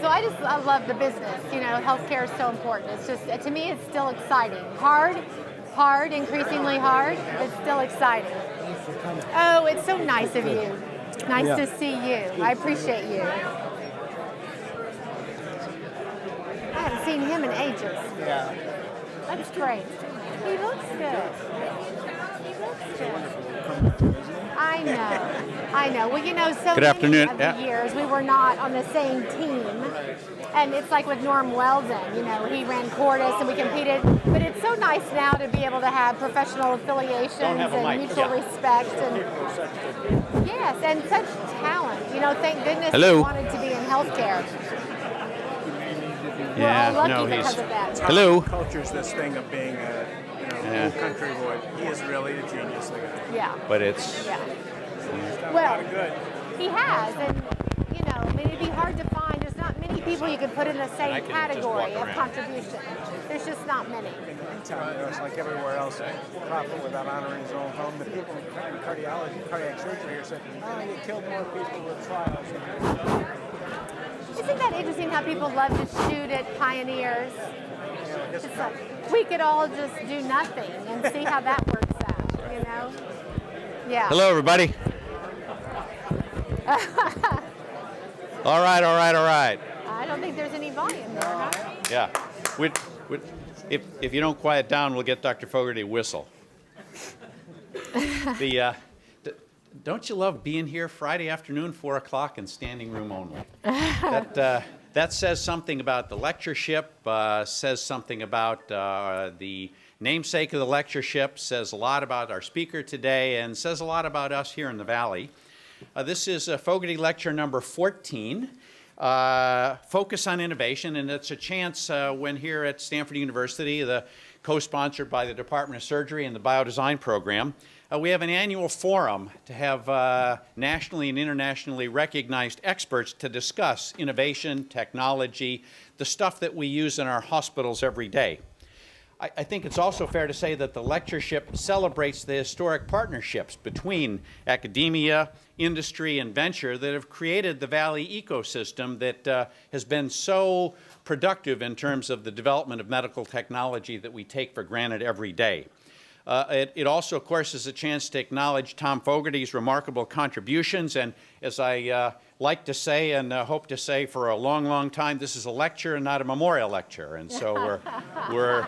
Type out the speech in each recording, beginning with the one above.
So I love the business. You know, healthcare is so important. It's just, to me, it's still exciting. Hard, increasingly hard, but still exciting. Oh, it's so nice of you. Nice to see you. I appreciate you. I haven't seen him in ages. Yeah. That's great. He looks good. He looks good. I know. Well, you know, so Good many afternoon. of the years we were not on the same team. And it's like with Norm Weldon, you know, he ran Cordis and we competed. But it's so nice now to be able to have professional affiliations and mutual respect. And yes, and such talent. You know, thank goodness he wanted to be in healthcare. Yeah, we're all lucky because of that. Hello. Culture's this thing of being a country boy. He is really a genius, the guy. Yeah. But it's... Yeah. He's done Well, a lot of good. He has, and you know, I mean, it'd be hard to find. There's not many people you could put in the same category of contribution. There's just not many. In the meantime, it's like everywhere else, profit without honoring his own home. The people in cardiology, cardiac surgery are saying, oh, you killed more people with trials. Isn't that interesting how people love to shoot at pioneers? It's like, we could all just do nothing and see how that works out, you know? Yeah. Hello, everybody. All right. I don't think there's any volume there, huh? Yeah. If you don't quiet down, we'll get Dr. Fogarty to whistle. Don't you love being here Friday afternoon, 4 o'clock, and standing room only? That says something about the lectureship, says something about the namesake of the lectureship, says a lot about our speaker today, and says a lot about us here in the Valley. This is Fogarty Lecture number 14, Focus on Innovation, and it's a chance when here at Stanford University, co-sponsored by the Department of Surgery and the Biodesign program, we have an annual forum to have nationally and internationally recognized experts to discuss innovation, technology, the stuff that we use in our hospitals every day. I think it's also fair to say that the lectureship celebrates the historic partnerships between academia, industry, and venture that have created the Valley ecosystem that has been so productive in terms of the development of medical technology that we take for granted every day. It also, of course, is a chance to acknowledge Tom Fogarty's remarkable contributions, and as I like to say and hope to say for a long, long time, this is a lecture and not a memorial lecture, and so we're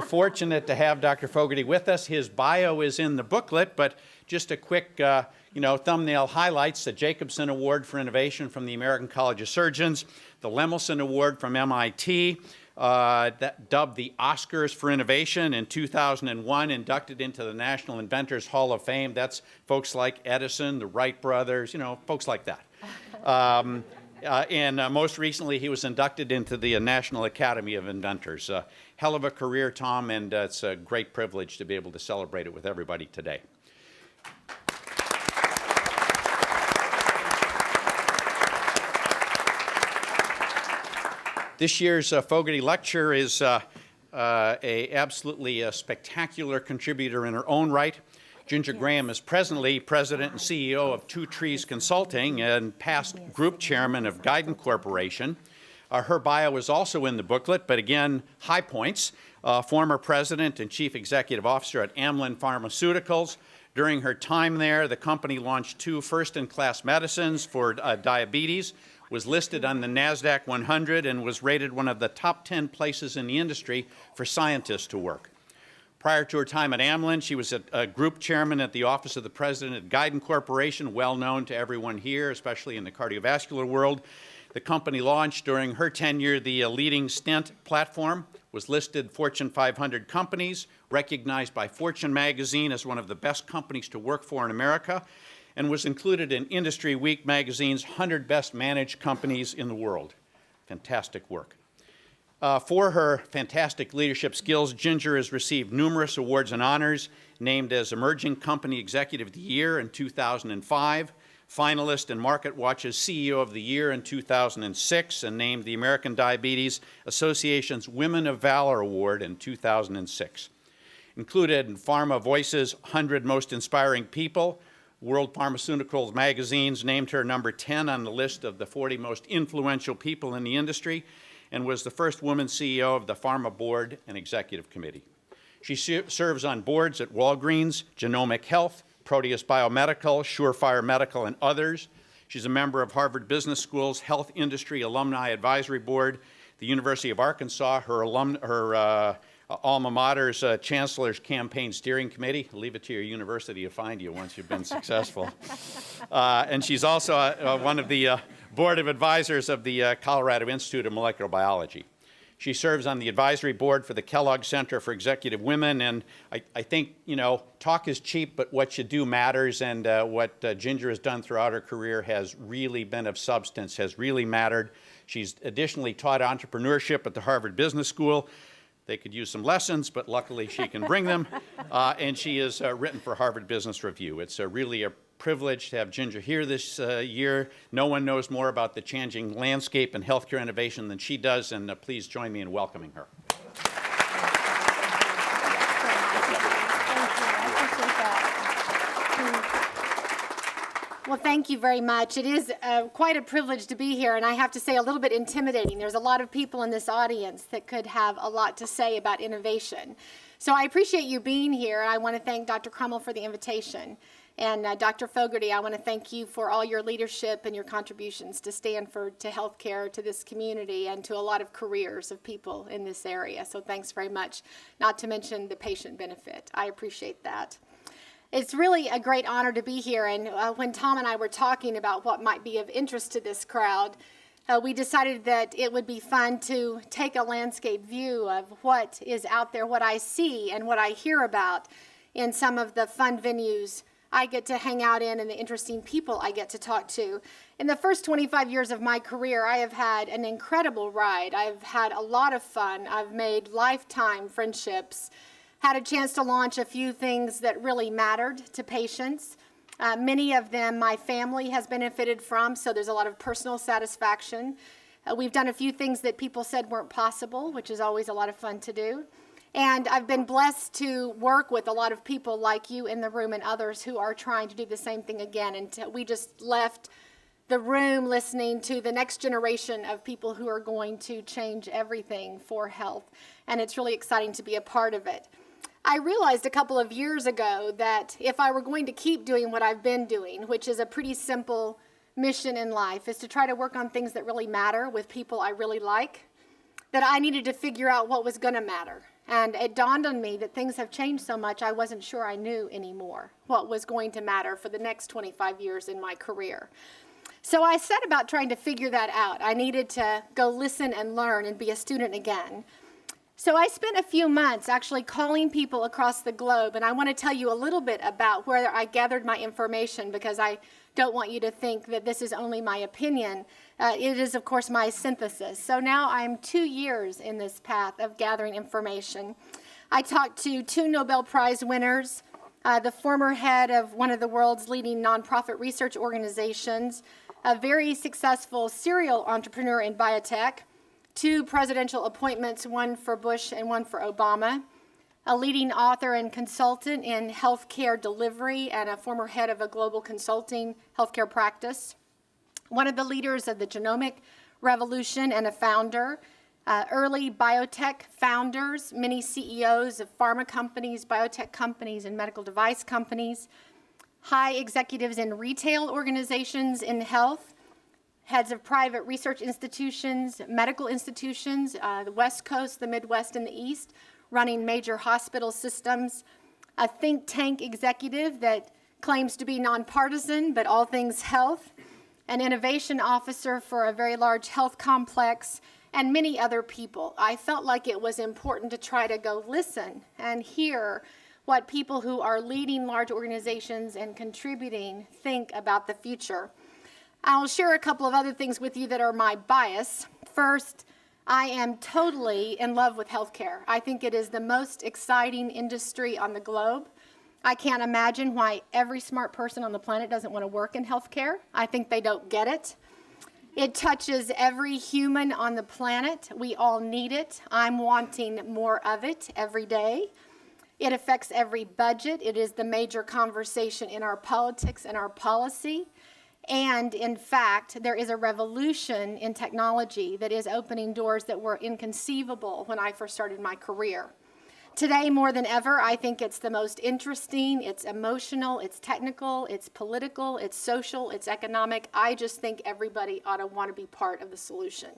fortunate to have Dr. Fogarty with us. His bio is in the booklet, but just a quick thumbnail highlights: the Jacobson Award for Innovation from the American College of Surgeons, the Lemelson Award from MIT, that dubbed the Oscars for Innovation in 2001, inducted into the National Inventors Hall of Fame. That's folks like Edison, the Wright brothers, folks like that. And most recently, he was inducted into the National Academy of Inventors. Hell of a career, Tom, and it's a great privilege to be able to celebrate it with everybody today. This year's Fogarty Lecture is absolutely a spectacular contributor in her own right. Ginger Graham is presently president and CEO of Two Trees Consulting and past group chairman of Guidant Corporation. Her bio is also in the booklet, but again, high points. Former president and chief executive officer at Amylin Pharmaceuticals. During her time there, the company launched 2 first-in-class medicines for diabetes, was listed on the NASDAQ 100, and was rated one of the top 10 places in the industry for scientists to work. Prior to her time at Amylin, she was a group chairman at the Office of the President at Guidant Corporation, well known to everyone here, especially in the cardiovascular world. The company launched during her tenure the leading stent platform, was listed Fortune 500 companies, recognized by Fortune magazine as one of the best companies to work for in America, and was included in Industry Week magazine's 100 Best Managed Companies in the World. Fantastic work. For her fantastic leadership skills, Ginger has received numerous awards and honors, named as Emerging Company Executive of the Year in 2005, finalist in MarketWatch's CEO of the Year in 2006, and named the American Diabetes Association's Women of Valor Award in 2006. Included in Pharma Voice's 100 Most Inspiring People, World Pharmaceuticals magazines named her number 10 on the list of the 40 most influential people in the industry, and was the first woman CEO of the Pharma Board and Executive Committee. She serves on boards at Walgreens, Genomic Health, Proteus Biomedical, Surefire Medical, and others. She's a member of Harvard Business School's Health Industry Alumni Advisory Board, the University of Arkansas, her alma mater's Chancellor's Campaign Steering Committee. I'll leave it to your university to find you once you've been successful. And she's also one of the Board of Advisors of the Colorado Institute of Molecular Biology. She serves on the advisory board for the Kellogg Center for Executive Women, and I think, you know, talk is cheap, but what you do matters, and what Ginger has done throughout her career has really been of substance, has really mattered. She's additionally taught entrepreneurship at the Harvard Business School. They could use some lessons, but luckily she can bring them, and she has written for Harvard Business Review. It's really a privilege to have Ginger here this year. No one knows more about the changing landscape and healthcare innovation than she does, and please join me in welcoming her. Well, thank you very much. It is quite a privilege to be here, and I have to say a little bit intimidating. There's a lot of people in this audience that could have a lot to say about innovation. So I appreciate you being here. I want to thank Dr. Crummell for the invitation. And Dr. Fogarty, I want to thank you for all your leadership and your contributions to Stanford, to healthcare, to this community, and to a lot of careers of people in this area. So thanks very much, not to mention the patient benefit. I appreciate that. It's really a great honor to be here, and when Tom and I were talking about what might be of interest to this crowd, we decided that it would be fun to take a landscape view of what is out there, what I see and what I hear about in some of the fun venues I get to hang out in and the interesting people I get to talk to. In the first 25 years of my career, I have had an incredible ride. I've had a lot of fun. I've made lifetime friendships, had a chance to launch a few things that really mattered to patients. Many of them my family has benefited from, so there's a lot of personal satisfaction. We've done a few things that people said weren't possible, which is always a lot of fun to do. And I've been blessed to work with a lot of people like you in the room and others who are trying to do the same thing again. And we just left the room listening to the next generation of people who are going to change everything for health. And it's really exciting to be a part of it. I realized a couple of years ago that if I were going to keep doing what I've been doing, which is a pretty simple mission in life, is to try to work on things that really matter with people I really like, that I needed to figure out what was going to matter. And it dawned on me that things have changed so much I wasn't sure I knew anymore what was going to matter for the next 25 years in my career. So I set about trying to figure that out. I needed to go listen and learn and be a student again. So I spent a few months actually calling people across the globe, and I want to tell you a little bit about where I gathered my information, because I don't want you to think that this is only my opinion. It is, of course, my synthesis. So now I'm 2 years in this path of gathering information. I talked to 2 Nobel Prize winners, the former head of one of the world's leading nonprofit research organizations, a very successful serial entrepreneur in biotech, 2 presidential appointments, one for Bush and one for Obama, a leading author and consultant in healthcare delivery and a former head of a global consulting healthcare practice, one of the leaders of the genomic revolution and a founder, early biotech founders, many CEOs of pharma companies, biotech companies, and medical device companies, high executives in retail organizations in health, heads of private research institutions, medical institutions, the West Coast, the Midwest, and the East, running major hospital systems, a think tank executive that claims to be nonpartisan, but all things health, an innovation officer for a very large health complex, and many other people. I felt like it was important to try to go listen and hear what people who are leading large organizations and contributing think about the future. I'll share a couple of other things with you that are my bias. First, I am totally in love with healthcare. I think it is the most exciting industry on the globe. I can't imagine why every smart person on the planet doesn't want to work in healthcare. I think they don't get it. It touches every human on the planet. We all need it. I'm wanting more of it every day. It affects every budget. It is the major conversation in our politics and our policy. And in fact, there is a revolution in technology that is opening doors that were inconceivable when I first started my career. Today, more than ever, I think it's the most interesting, it's emotional, it's technical, it's political, it's social, it's economic. I just think everybody ought to want to be part of the solution.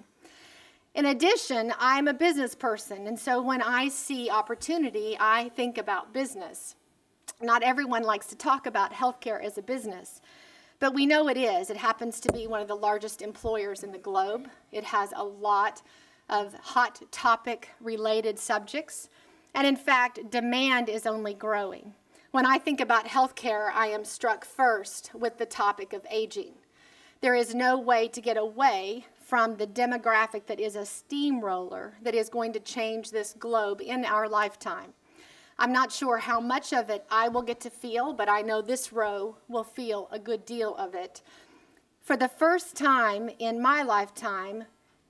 In addition, I'm a business person, and so when I see opportunity, I think about business. Not everyone likes to talk about healthcare as a business, but we know it is. It happens to be one of the largest employers in the globe. It has a lot of hot topic related subjects, and in fact, demand is only growing. When I think about healthcare, I am struck first with the topic of aging. There is no way to get away from the demographic that is a steamroller that is going to change this globe in our lifetime. I'm not sure how much of it I will get to feel, but I know this row will feel a good deal of it. For the first time in my lifetime,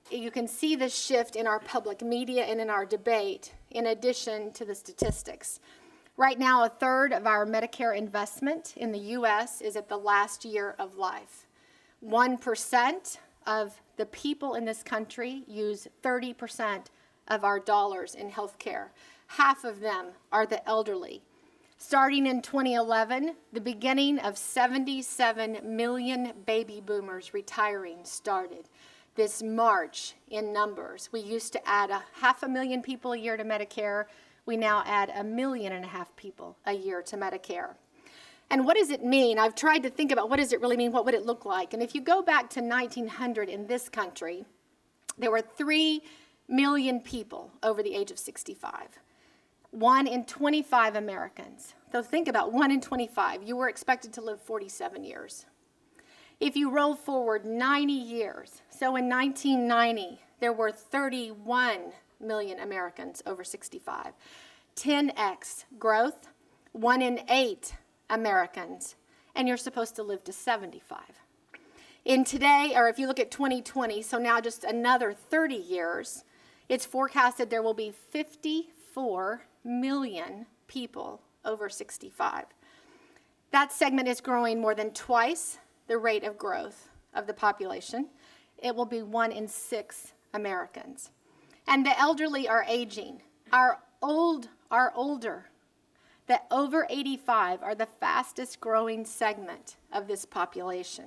you can see the shift in our public media and in our debate, in addition to the statistics. Right now, a third of our Medicare investment in the U.S. is at the last year of life. 1% of the people in this country use 30% of our dollars in health care. Half of them are the elderly. Starting in 2011, the beginning of 77 million baby boomers retiring started. This march in numbers. We used to add 500,000 people a year to Medicare. We now add 1.5 million people a year to Medicare. And what does it mean? I've tried to think about what does it really mean, what would it look like? And if you go back to 1900 in this country, there were 3 million people over the age of 65. 1 in 25 Americans. So think about 1 in 25. You were expected to live 47 years. If you roll forward 90 years, so in 1990, there were 31 million Americans over 65. 10x growth, 1 in 8 Americans, and you're supposed to live to 75. In today, or if you look at 2020, so now just another 30 years, it's forecasted there will be 54 million people over 65. That segment is growing more than twice the rate of growth of the population. It will be 1 in 6 Americans. And the elderly are aging. Our older. The over 85 are the fastest growing segment of this population.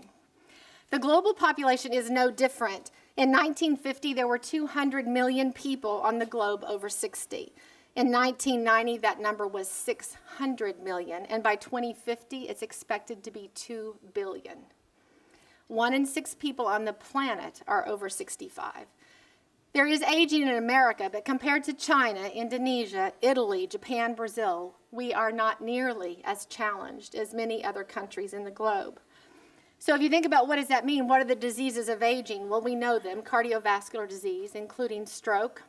The global population is no different. In 1950, there were 200 million people on the globe over 60. In 1990, that number was 600 million, and by 2050, it's expected to be 2 billion. 1 in 6 people on the planet are over 65. There is aging in America, but compared to China, Indonesia, Italy, Japan, Brazil, we are not nearly as challenged as many other countries in the globe. So if you think about what does that mean, what are the diseases of aging? Well, we know them: cardiovascular disease, including stroke,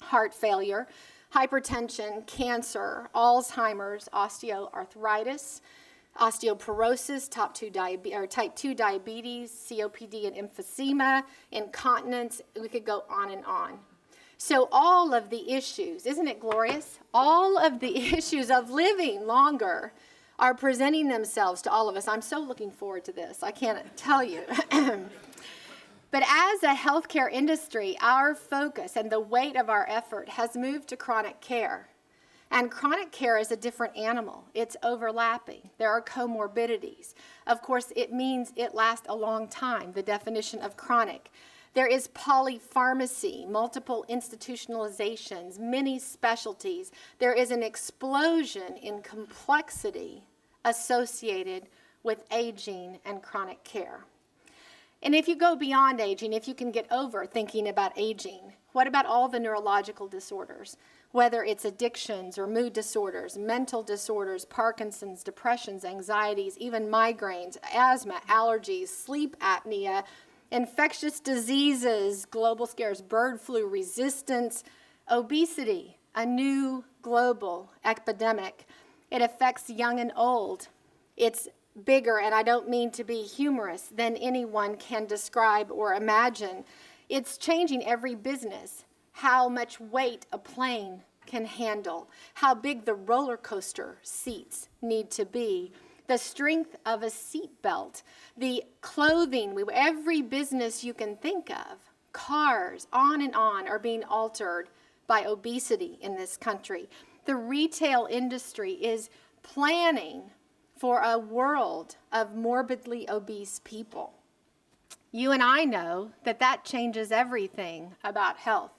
heart failure, hypertension, cancer, Alzheimer's, osteoarthritis, osteoporosis, type 2 diabetes, COPD and emphysema, incontinence. We could go on and on. So all of the issues, isn't it glorious? All of the issues of living longer are presenting themselves to all of us. I'm so looking forward to this. I can't tell you. But as a healthcare industry, our focus and the weight of our effort has moved to chronic care. And chronic care is a different animal. It's overlapping. There are comorbidities. Of course, it means it lasts a long time, the definition of chronic. There is polypharmacy, multiple institutionalizations, many specialties. There is an explosion in complexity associated with aging and chronic care. And if you go beyond aging, if you can get over thinking about aging, what about all the neurological disorders? Whether it's addictions or mood disorders, mental disorders, Parkinson's, depressions, anxieties, even migraines, asthma, allergies, sleep apnea, infectious diseases, global scares, bird flu, resistance, obesity, a new global epidemic. It affects young and old. It's bigger, and I don't mean to be humorous, than anyone can describe or imagine. It's changing every business. How much weight a plane can handle, how big the roller coaster seats need to be, the strength of a seat belt, the clothing, every business you can think of, cars, on and on, are being altered by obesity in this country. The retail industry is planning for a world of morbidly obese people. You and I know that that changes everything about health.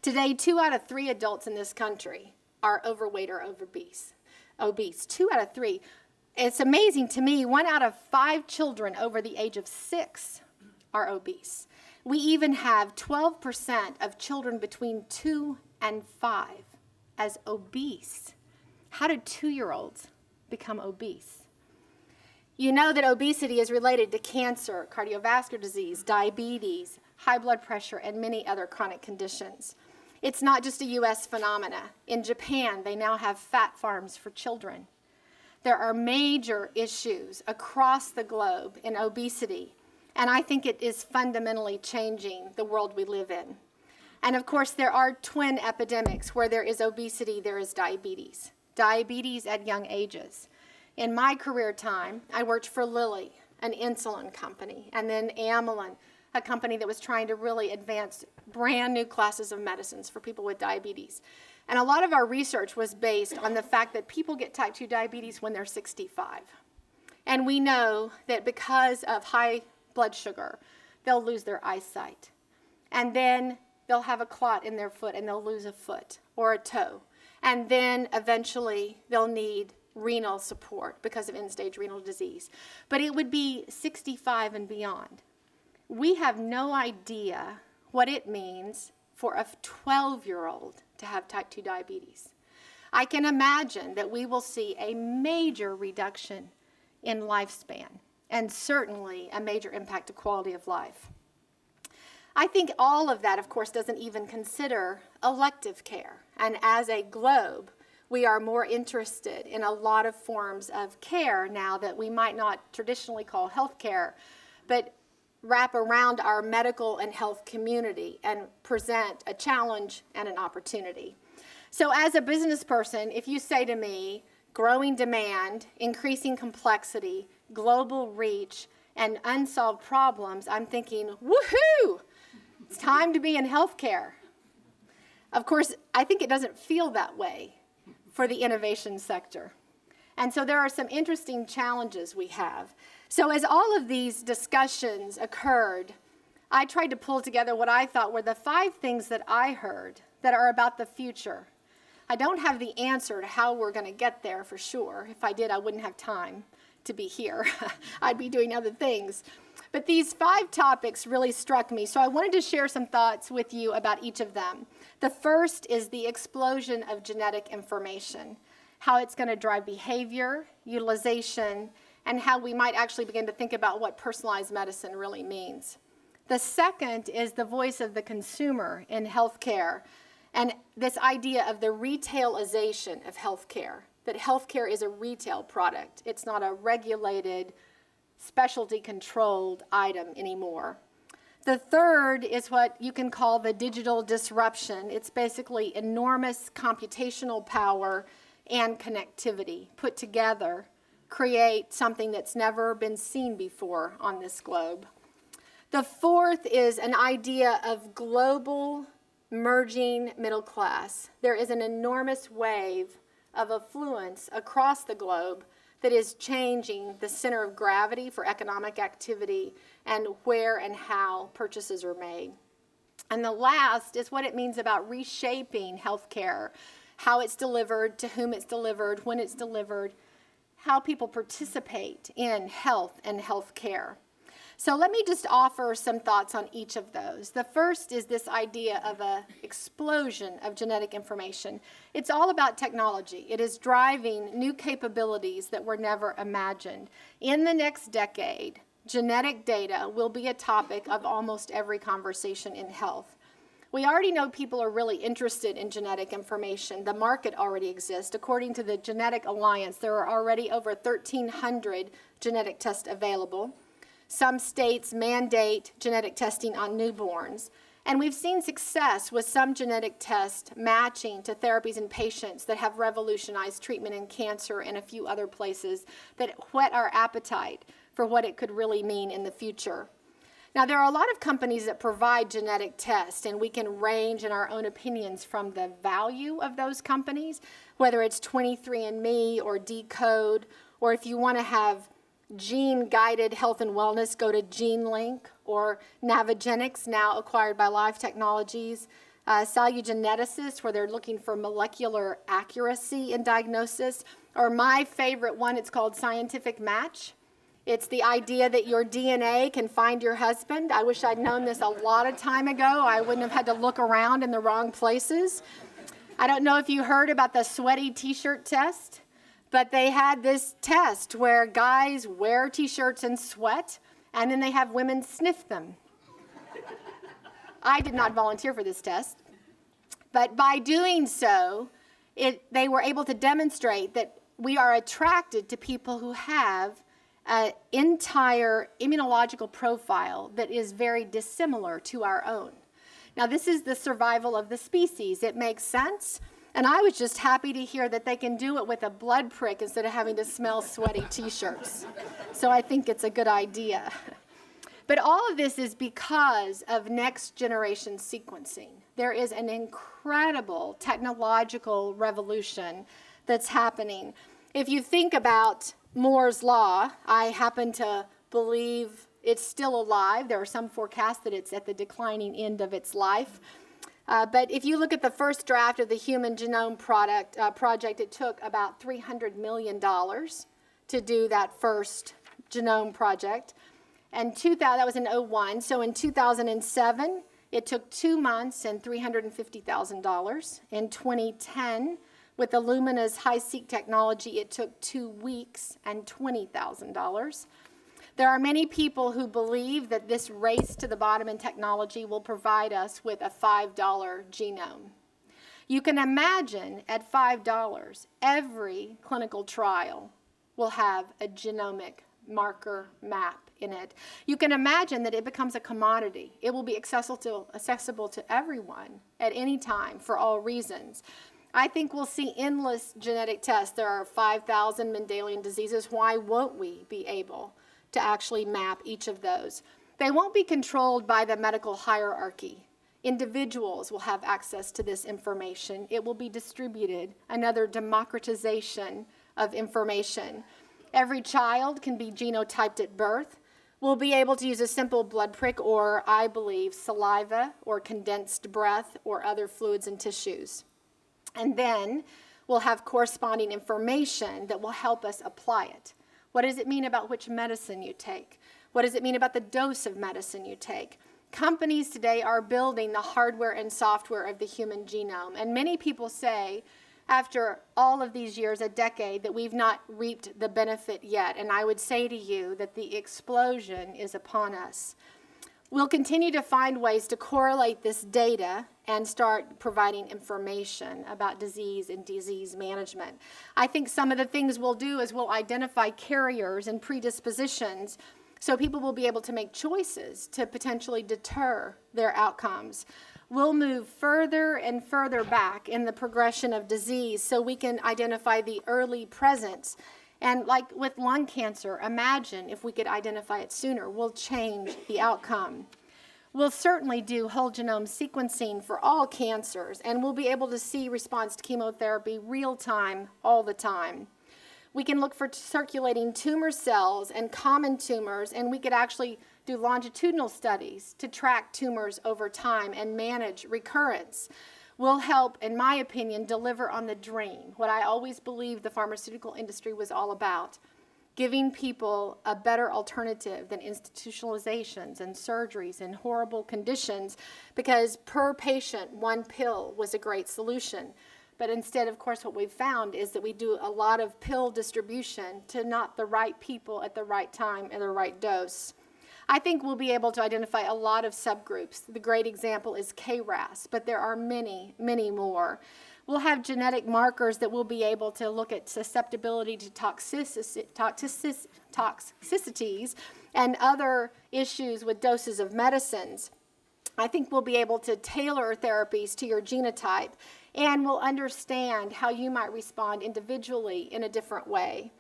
Today, 2 out of 3 adults in this country are overweight or obese. 2 out of 3. It's amazing to me, 1 out of 5 children over the age of 6 are obese. We even have 12% of children between 2 and 5 as obese. How did 2-year-olds become obese? You know that obesity is related to cancer, cardiovascular disease, diabetes, high blood pressure, and many other chronic conditions. It's not just a U.S. phenomena. In Japan, they now have fat farms for children. There are major issues across the globe in obesity, and I think it is fundamentally changing the world we live in. And of course, there are twin epidemics. Where there is obesity, there is diabetes. Diabetes at young ages. In my career time, I worked for Lilly, an insulin company, and then Amylin, a company that was trying to really advance brand new classes of medicines for people with diabetes. And a lot of our research was based on the fact that people get type 2 diabetes when they're 65. And we know that because of high blood sugar, they'll lose their eyesight. And then they'll have a clot in their foot and they'll lose a foot or a toe. And then eventually they'll need renal support because of end-stage renal disease. But it would be 65 and beyond. We have no idea what it means for a 12-year-old to have type 2 diabetes. I can imagine that we will see a major reduction in lifespan and certainly a major impact to quality of life. I think all of that, of course, doesn't even consider elective care. And as a globe, we are more interested in a lot of forms of care now that we might not traditionally call health care, but wrap around our medical and health community and present a challenge and an opportunity. So as a business person, if you say to me, growing demand, increasing complexity, global reach, and unsolved problems, I'm thinking, woohoo! It's time to be in healthcare. Of course, I think it doesn't feel that way for the innovation sector. And so there are some interesting challenges we have. So as all of these discussions occurred, I tried to pull together what I thought were the 5 things that I heard that are about the future. I don't have the answer to how we're going to get there for sure. If I did, I wouldn't have time to be here. I'd be doing other things. But these 5 topics really struck me, so I wanted to share some thoughts with you about each of them. The first is the explosion of genetic information, how it's going to drive behavior, utilization, and how we might actually begin to think about what personalized medicine really means. The second is the voice of the consumer in healthcare, and this idea of the retailization of healthcare, that healthcare is a retail product. It's not a regulated, specialty-controlled item anymore. The third is what you can call the digital disruption. It's basically enormous computational power and connectivity put together, create something that's never been seen before on this globe. The fourth is an idea of global merging middle class. There is an enormous wave of affluence across the globe that is changing the center of gravity for economic activity and where and how purchases are made. And the last is what it means about reshaping healthcare, how it's delivered, to whom it's delivered, when it's delivered, how people participate in health and healthcare. So let me just offer some thoughts on each of those. The first is this idea of an explosion of genetic information. It's all about technology. It is driving new capabilities that were never imagined. In the next decade, genetic data will be a topic of almost every conversation in health. We already know people are really interested in genetic information. The market already exists. According to the Genetic Alliance, there are already over 1,300 genetic tests available. Some states mandate genetic testing on newborns, And we've seen success with some genetic tests matching to therapies in patients that have revolutionized treatment in cancer and a few other places that whet our appetite for what it could really mean in the future. Now, there are a lot of companies that provide genetic tests, and we can range in our own opinions from the value of those companies, whether it's 23andMe or Decode, or if you want to have gene-guided health and wellness, go to GeneLink, or Navigenics, now acquired by Life Technologies, Cellugeneticists, where they're looking for molecular accuracy in diagnosis, or my favorite one, it's called Scientific Match. It's the idea that your DNA can find your husband. I wish I'd known this a lot of time ago. I wouldn't have had to look around in the wrong places. I don't know if you heard about the sweaty t-shirt test, but they had this test where guys wear t-shirts and sweat, and then they have women sniff them. I did not volunteer for this test, but by doing so, they were able to demonstrate that we are attracted to people who have an entire immunological profile that is very dissimilar to our own. Now, this is the survival of the species. It makes sense. And I was just happy to hear that they can do it with a blood prick instead of having to smell sweaty t-shirts. So I think it's a good idea. But all of this is because of next generation sequencing. There is an incredible technological revolution that's happening. If you think about Moore's Law, I happen to believe it's still alive. There are some forecasts that it's at the declining end of its life. But if you look at the first draft of the Human Genome Project, it took about $300 million to do that first genome project. And that was in 2001. So in 2007, it took 2 months and $350,000. In 2010, with Illumina's HiSeq technology, it took 2 weeks and $20,000. There are many people who believe that this race to the bottom in technology will provide us with a $5 genome. You can imagine at $5, every clinical trial will have a genomic marker map in it. You can imagine that it becomes a commodity. It will be accessible to everyone at any time for all reasons. I think we'll see endless genetic tests. There are 5,000 Mendelian diseases. Why won't we be able to actually map each of those? They won't be controlled by the medical hierarchy. Individuals will have access to this information. It will be distributed, another democratization of information. Every child can be genotyped at birth. We'll be able to use a simple blood prick or, I believe, saliva or condensed breath or other fluids and tissues. And then we'll have corresponding information that will help us apply it. What does it mean about which medicine you take? What does it mean about the dose of medicine you take? Companies today are building the hardware and software of the human genome. And many people say, after all of these years, a decade, that we've not reaped the benefit yet. And I would say to you that the explosion is upon us. We'll continue to find ways to correlate this data and start providing information about disease and disease management. I think some of the things we'll do is we'll identify carriers and predispositions so people will be able to make choices to potentially deter their outcomes. We'll move further and further back in the progression of disease so we can identify the early presence. And like with lung cancer, imagine if we could identify it sooner. We'll change the outcome. We'll certainly do whole genome sequencing for all cancers, and we'll be able to see response to chemotherapy real time, all the time. We can look for circulating tumor cells and common tumors, and we could actually do longitudinal studies to track tumors over time and manage recurrence. Will help, in my opinion, deliver on the dream, what I always believed the pharmaceutical industry was all about, giving people a better alternative than institutionalizations and surgeries and horrible conditions, because per patient, one pill was a great solution. But instead, of course, what we've found is that we do a lot of pill distribution to not the right people at the right time and the right dose. I think we'll be able to identify a lot of subgroups. The great example is KRAS, but there are many, many more. We'll have genetic markers that we'll be able to look at susceptibility to toxicities and other issues with doses of medicines. I think we'll be able to tailor therapies to your genotype, and we'll understand how you might respond individually in a different way.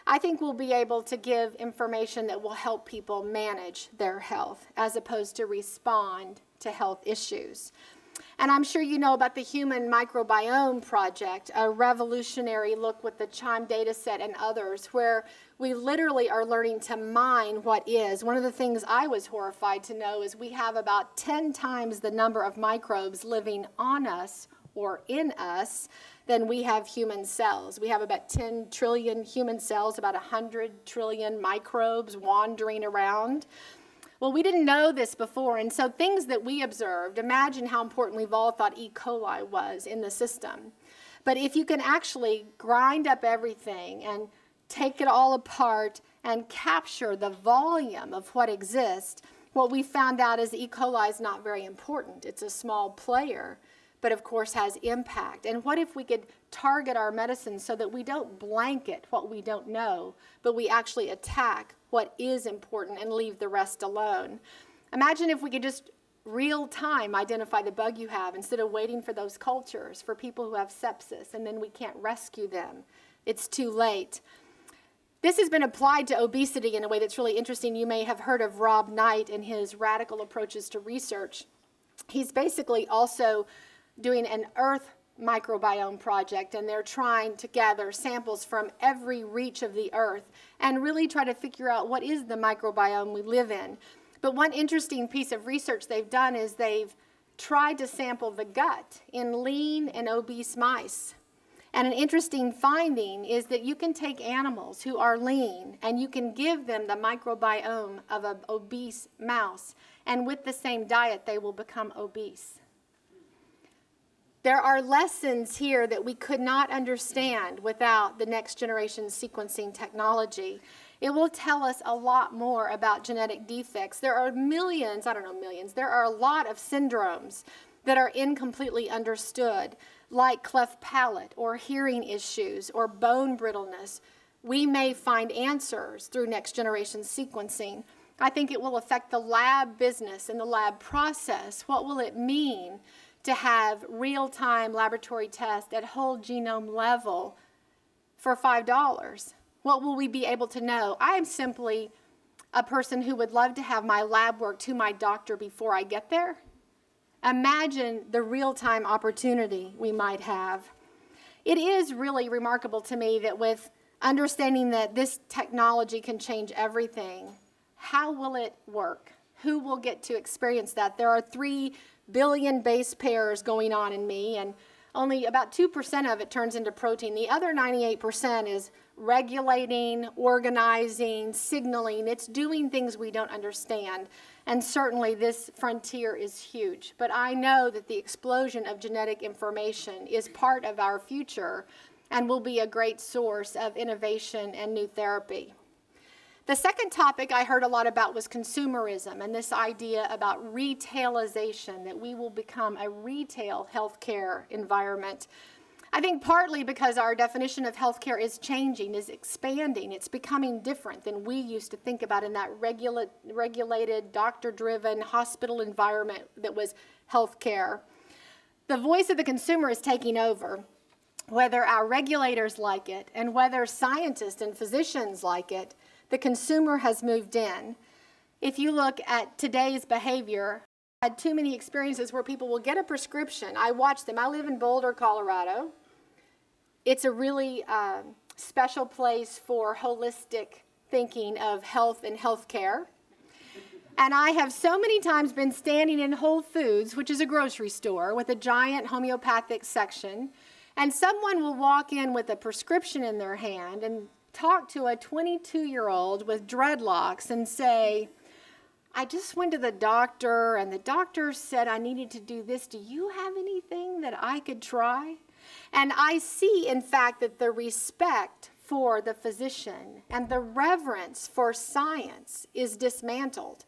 I think we'll be able to give information that will help people manage their health as opposed to respond to health issues. And I'm sure you know about the Human Microbiome Project, a revolutionary look with the CHIME data set and others, where we literally are learning to mine what is. One of the things I was horrified to know is we have about 10 times the number of microbes living on us or in us than we have human cells. We have about 10 trillion human cells, about 100 trillion microbes wandering around. Well, we didn't know this before, and so things that we observed, imagine how important we've all thought E. coli was in the system. But if you can actually grind up everything and take it all apart and capture the volume of what exists, what we found out is E. coli is not very important. It's a small player, but of course has impact. And what if we could target our medicine so that we don't blanket what we don't know, but we actually attack what is important and leave the rest alone? Imagine if we could just real time identify the bug you have instead of waiting for those cultures for people who have sepsis and then we can't rescue them. It's too late. This has been applied to obesity in a way that's really interesting. You may have heard of Rob Knight and his radical approaches to research. He's basically also doing an Earth microbiome project, and they're trying to gather samples from every reach of the Earth and really try to figure out what is the microbiome we live in. But one interesting piece of research they've done is they've tried to sample the gut in lean and obese mice. And an interesting finding is that you can take animals who are lean and you can give them the microbiome of an obese mouse, and with the same diet they will become obese. There are lessons here that we could not understand without the next generation sequencing technology. It will tell us a lot more about genetic defects. There are millions, there are a lot of syndromes that are incompletely understood, like cleft palate or hearing issues or bone brittleness. We may find answers through next generation sequencing. I think it will affect the lab business and the lab process. What will it mean to have real-time laboratory tests at whole genome level for $5? What will we be able to know? I am simply a person who would love to have my lab work to my doctor before I get there. Imagine the real-time opportunity we might have. It is really remarkable to me that with understanding that this technology can change everything, how will it work? Who will get to experience that? There are 3 billion base pairs going on in me, and only about 2% of it turns into protein. The other 98% is regulating, organizing, signaling. It's doing things we don't understand. And certainly this frontier is huge. But I know that the explosion of genetic information is part of our future and will be a great source of innovation and new therapy. The second topic I heard a lot about was consumerism and this idea about retailization, that we will become a retail healthcare environment. I think partly because our definition of healthcare is changing, is expanding. It's becoming different than we used to think about in that regulated, doctor-driven hospital environment that was healthcare. The voice of the consumer is taking over, whether our regulators like it and whether scientists and physicians like it. The consumer has moved in. If you look at today's behavior, I had too many experiences where people will get a prescription. I watch them. I live in Boulder, Colorado. It's a really special place for holistic thinking of health and healthcare. And I have so many times been standing in Whole Foods, which is a grocery store, with a giant homeopathic section, and someone will walk in with a prescription in their hand and talk to a 22-year-old with dreadlocks and say, I just went to the doctor and the doctor said I needed to do this. Do you have anything that I could try? And I see, in fact, that the respect for the physician and the reverence for science is dismantled.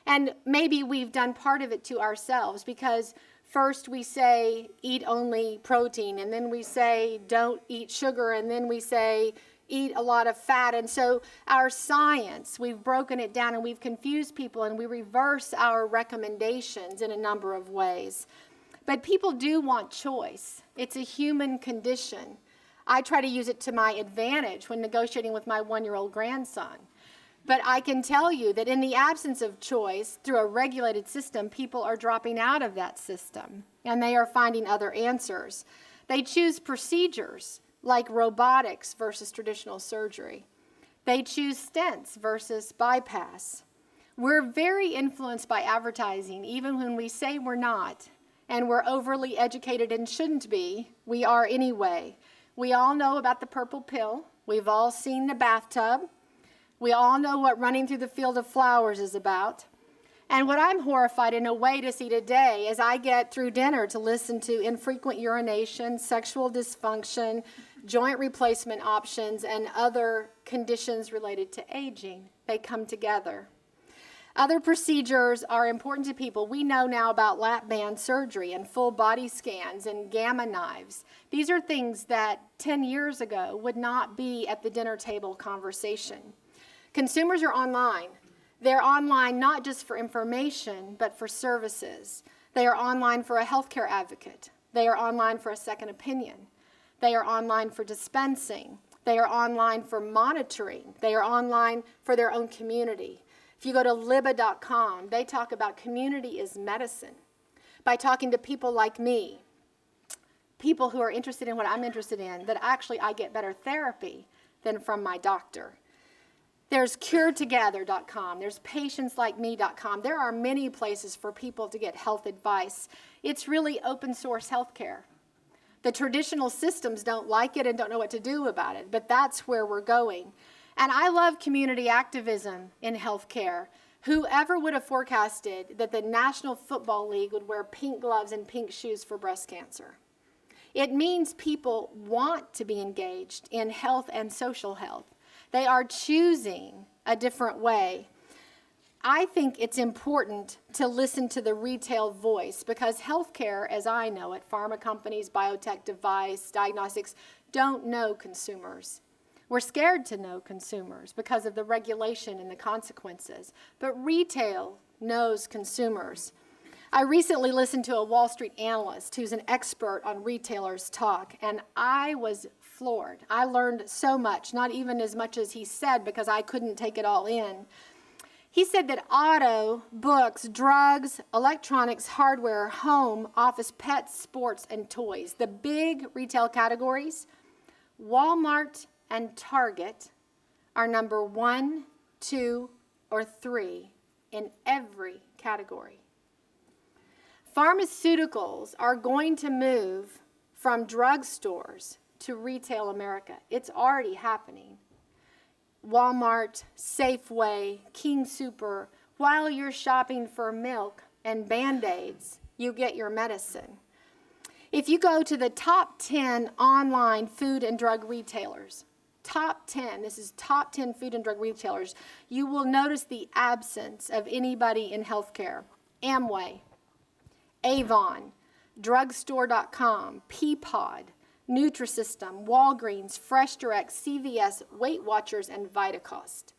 And maybe we've done part of it to ourselves, because first we say eat only protein, and then we say don't eat sugar, and then we say eat a lot of fat. And so our science, we've broken it down and we've confused people, and we reverse our recommendations in a number of ways. But people do want choice. It's a human condition. I try to use it to my advantage when negotiating with my 1-year-old grandson. But I can tell you that in the absence of choice, through a regulated system, people are dropping out of that system, and they are finding other answers. They choose procedures like robotics versus traditional surgery. They choose stents versus bypass. We're very influenced by advertising, even when we say we're not, and we're overly educated and shouldn't be. We are anyway. We all know about the purple pill. We've all seen the bathtub. We all know what running through the field of flowers is about. And what I'm horrified in a way to see today is I get through dinner to listen to infrequent urination, sexual dysfunction, joint replacement options, and other conditions related to aging. They come together. Other procedures are important to people. We know now about lap band surgery and full body scans and gamma knives. These are things that 10 years ago would not be at the dinner table conversation. Consumers are online. They're online not just for information, but for services. They are online for a healthcare advocate. They are online for a second opinion. They are online for dispensing. They are online for monitoring. They are online for their own community. If you go to liba.com, they talk about community is medicine. By talking to people like me, people who are interested in what I'm interested in, that actually I get better therapy than from my doctor. There's curetogether.com. There's patientslikeme.com. There are many places for people to get health advice. It's really open source healthcare. The traditional systems don't like it and don't know what to do about it, but that's where we're going. And I love community activism in healthcare. Whoever would have forecasted that the National Football League would wear pink gloves and pink shoes for breast cancer? It means people want to be engaged in health and social health. They are choosing a different way. I think it's important to listen to the retail voice because healthcare, as I know it, pharma companies, biotech device, diagnostics, don't know consumers. We're scared to know consumers because of the regulation and the consequences. But retail knows consumers. I recently listened to a Wall Street analyst who's an expert on retailers talk, and I was floored. I learned so much, not even as much as he said because I couldn't take it all in. He said that auto, books, drugs, electronics, hardware, home, office, pets, sports, and toys, the big retail categories, Walmart and Target are number 1, 2, or 3 in every category. Pharmaceuticals are going to move from drugstores to retail America. It's already happening. Walmart, Safeway, King Super, while you're shopping for milk and Band-Aids, you get your medicine. If you go to the top 10 online food and drug retailers, top 10, this is top 10 food and drug retailers, you will notice the absence of anybody in healthcare. Amway, Avon, drugstore.com, Peapod, Nutrisystem, Walgreens, Fresh Direct, CVS, Weight Watchers, and Vitacost.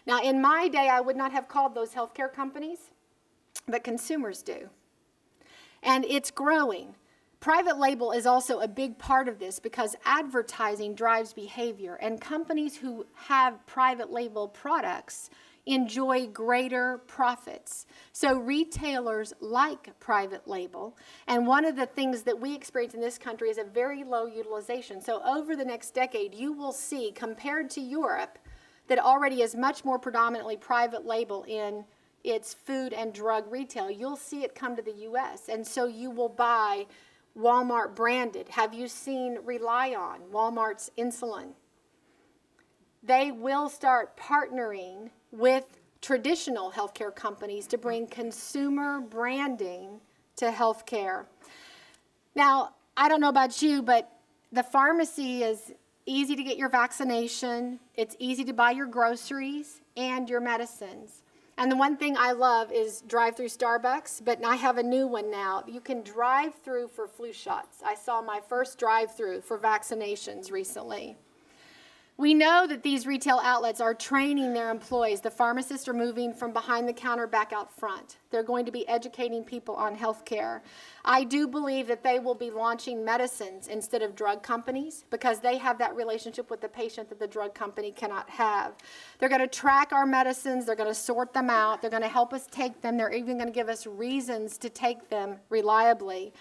Now, in my day, I would not have called those healthcare companies, but consumers do. And it's growing. Private label is also a big part of this because advertising drives behavior, and companies who have private label products enjoy greater profits. So retailers like private label, and one of the things that we experience in this country is a very low utilization. So over the next decade, you will see, compared to Europe, that already is much more predominantly private label in its food and drug retail, you'll see it come to the U.S., and so you will buy Walmart branded. Have you seen Rely On, Walmart's insulin? They will start partnering with traditional healthcare companies to bring consumer branding to healthcare. Now, I don't know about you, but the pharmacy is easy to get your vaccination, it's easy to buy your groceries and your medicines. And the one thing I love is drive-through Starbucks, but I have a new one now. You can drive through for flu shots. I saw my first drive-through for vaccinations recently. We know that these retail outlets are training their employees. The pharmacists are moving from behind the counter back out front. They're going to be educating people on health care. I do believe that they will be launching medicines instead of drug companies because they have that relationship with the patient that the drug company cannot have. They're going to track our medicines. They're going to sort them out. They're going to help us take them. They're even going to give us reasons to take them reliably.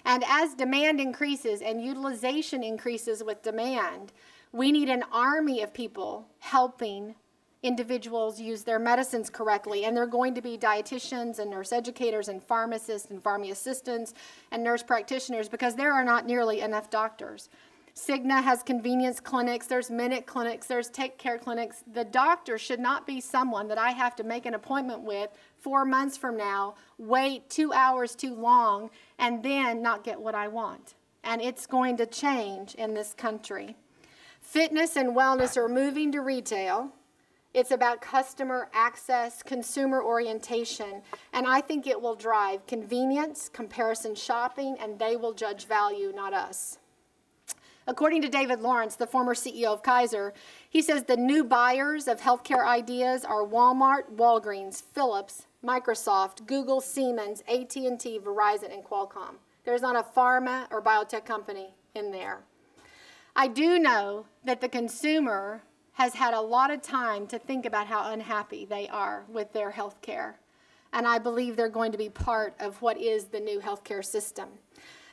And as demand increases and utilization increases with demand, we need an army of people helping individuals use their medicines correctly. And they're going to be dietitians and nurse educators and pharmacists and pharmacy assistants and nurse practitioners because there are not nearly enough doctors. Cigna has convenience clinics, there's minute clinics, there's take care clinics. The doctor should not be someone that I have to make an appointment with 4 months from now, wait 2 hours too long, and then not get what I want. And it's going to change in this country. Fitness and wellness are moving to retail. It's about customer access, consumer orientation, and I think it will drive convenience, comparison shopping, and they will judge value, not us. According to David Lawrence, the former CEO of Kaiser, he says the new buyers of healthcare ideas are Walmart, Walgreens, Philips, Microsoft, Google, Siemens, AT&T, Verizon, and Qualcomm. There's not a pharma or biotech company in there. I do know that the consumer has had a lot of time to think about how unhappy they are with their health care. And I believe they're going to be part of what is the new healthcare system.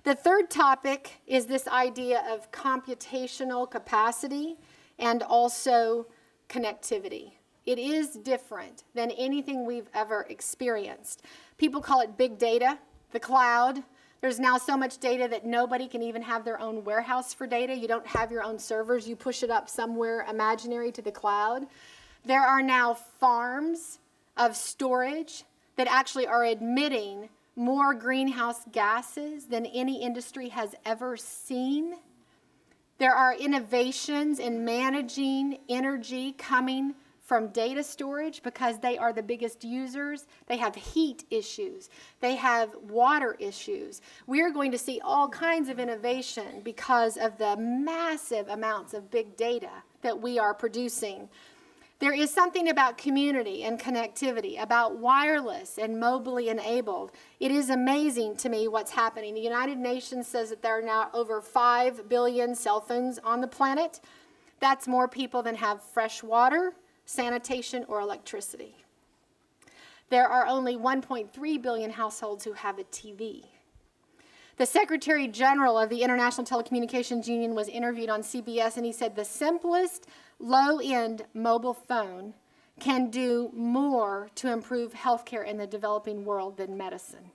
The third topic is this idea of computational capacity and also connectivity. It is different than anything we've ever experienced. People call it big data, the cloud. There's now so much data that nobody can even have their own warehouse for data. You don't have your own servers. You push it up somewhere imaginary to the cloud. There are now farms of storage that actually are emitting more greenhouse gases than any industry has ever seen. There are innovations in managing energy coming from data storage because they are the biggest users. They have heat issues. They have water issues. We are going to see all kinds of innovation because of the massive amounts of big data that we are producing. There is something about community and connectivity, about wireless and mobilely enabled. It is amazing to me what's happening. The United Nations says that there are now over 5 billion cell phones on the planet. That's more people than have fresh water, sanitation, or electricity. There are only 1.3 billion households who have a TV. The Secretary General of the International Telecommunications Union was interviewed on CBS, and he said the simplest low-end mobile phone can do more to improve healthcare in the developing world than medicine.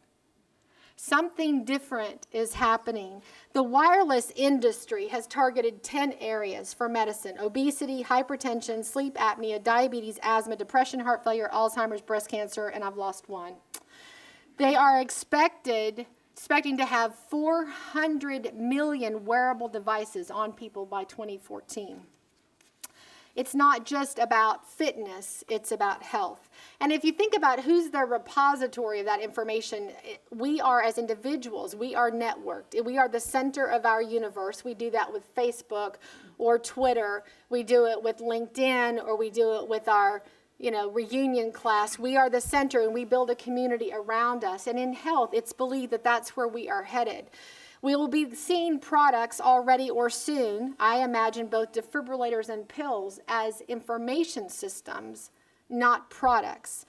Something different is happening. The wireless industry has targeted 10 areas for medicine: obesity, hypertension, sleep apnea, diabetes, asthma, depression, heart failure, Alzheimer's, breast cancer, and I've lost one. They are expecting to have 400 million wearable devices on people by 2014. It's not just about fitness, it's about health. And if you think about who's the repository of that information, we are as individuals, we are networked. We are the center of our universe. We do that with Facebook or Twitter. We do it with LinkedIn, or we do it with our reunion class. We are the center, and we build a community around us. And in health, it's believed that that's where we are headed. We will be seeing products already or soon, I imagine both defibrillators and pills, as information systems, not products.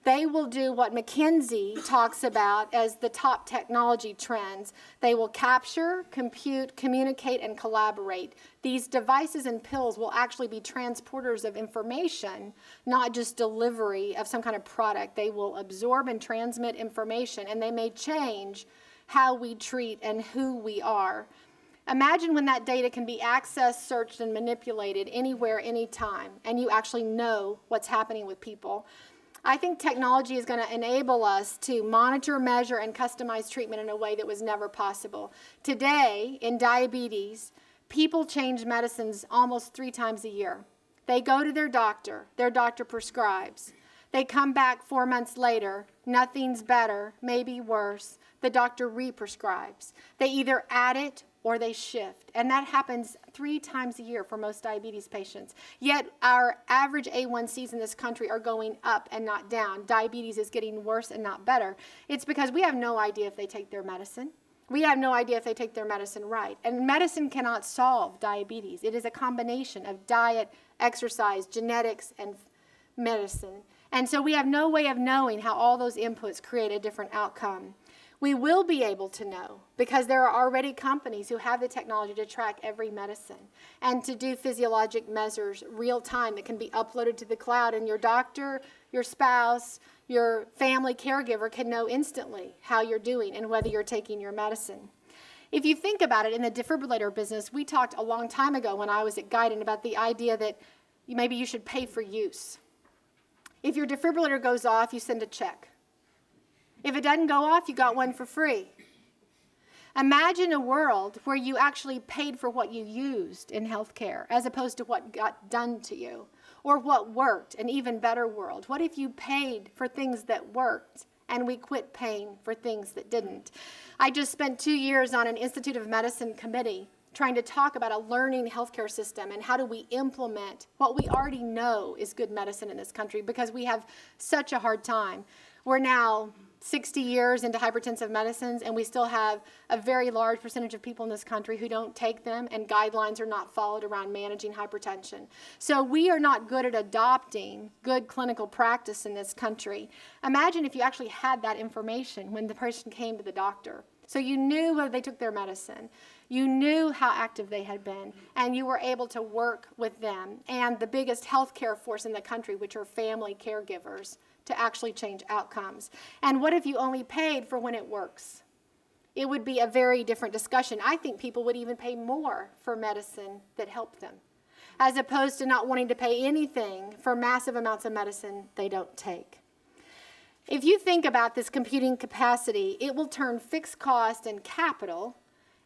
They will do what McKinsey talks about as the top technology trends. They will capture, compute, communicate, and collaborate. These devices and pills will actually be transporters of information, not just delivery of some kind of product. They will absorb and transmit information, and they may change how we treat and who we are. Imagine when that data can be accessed, searched, and manipulated anywhere, anytime, and you actually know what's happening with people. I think technology is going to enable us to monitor, measure, and customize treatment in a way that was never possible. Today, in diabetes, people change medicines almost 3 times a year. They go to their doctor prescribes. They come back 4 months later, nothing's better, maybe worse. The doctor re-prescribes. They either add it or they shift. And that happens 3 times a year for most diabetes patients. Yet our average A1Cs in this country are going up and not down. Diabetes is getting worse and not better. It's because we have no idea if they take their medicine. We have no idea if they take their medicine right. And medicine cannot solve diabetes. It is a combination of diet, exercise, genetics, and medicine. And so we have no way of knowing how all those inputs create a different outcome. We will be able to know because there are already companies who have the technology to track every medicine and to do physiologic measures real time that can be uploaded to the cloud, and your doctor, your spouse, your family caregiver can know instantly how you're doing and whether you're taking your medicine. If you think about it, in the defibrillator business, we talked a long time ago when I was at Guidant about the idea that maybe you should pay for use. If your defibrillator goes off, you send a check. If it doesn't go off, you got one for free. Imagine a world where you actually paid for what you used in healthcare as opposed to what got done to you, or what worked, an even better world. What if you paid for things that worked and we quit paying for things that didn't? I just spent 2 years on an Institute of Medicine committee trying to talk about a learning healthcare system and how do we implement what we already know is good medicine in this country, because we have such a hard time. We're now 60 years into hypertensive medicines, and we still have a very large percentage of people in this country who don't take them, and guidelines are not followed around managing hypertension. So we are not good at adopting good clinical practice in this country. Imagine if you actually had that information when the person came to the doctor. So you knew whether they took their medicine, you knew how active they had been, and you were able to work with them and the biggest healthcare force in the country, which are family caregivers, to actually change outcomes. And what if you only paid for when it works? It would be a very different discussion. I think people would even pay more for medicine that helped them, as opposed to not wanting to pay anything for massive amounts of medicine they don't take. If you think about this computing capacity, it will turn fixed cost and capital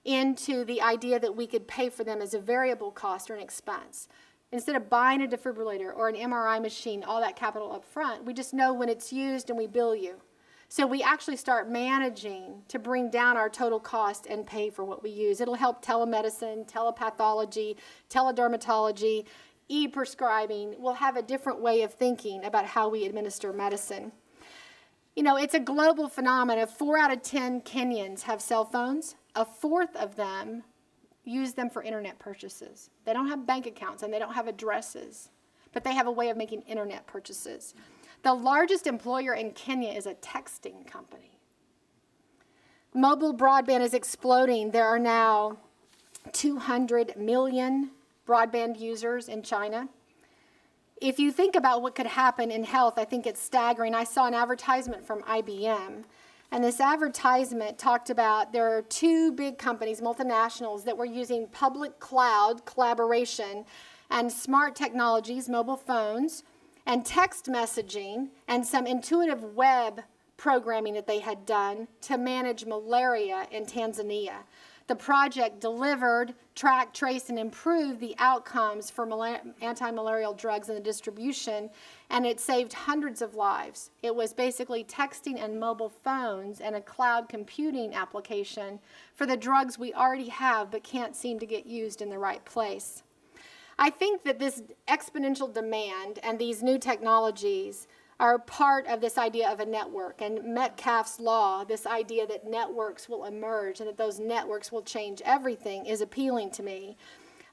into the idea that we could pay for them as a variable cost or an expense. Instead of buying a defibrillator or an MRI machine, all that capital up front, we just know when it's used and we bill you. So we actually start managing to bring down our total cost and pay for what we use. It'll help telemedicine, telepathology, teledermatology, e-prescribing. We'll have a different way of thinking about how we administer medicine. You know, it's a global phenomenon. 4 out of 10 Kenyans have cell phones. A fourth of them use them for internet purchases. They don't have bank accounts and they don't have addresses, but they have a way of making internet purchases. The largest employer in Kenya is a texting company. Mobile broadband is exploding. There are now 200 million broadband users in China. If you think about what could happen in health, I think it's staggering. I saw an advertisement from IBM, and this advertisement talked about there are 2 big companies, multinationals, that were using public cloud collaboration and smart technologies, mobile phones, and text messaging, and some intuitive web programming that they had done to manage malaria in Tanzania. The project delivered, tracked, traced, and improved the outcomes for anti-malarial drugs and the distribution, and it saved hundreds of lives. It was basically texting and mobile phones and a cloud computing application for the drugs we already have but can't seem to get used in the right place. I think that this exponential demand and these new technologies are part of this idea of a network, and Metcalfe's law, this idea that networks will emerge and that those networks will change everything, is appealing to me.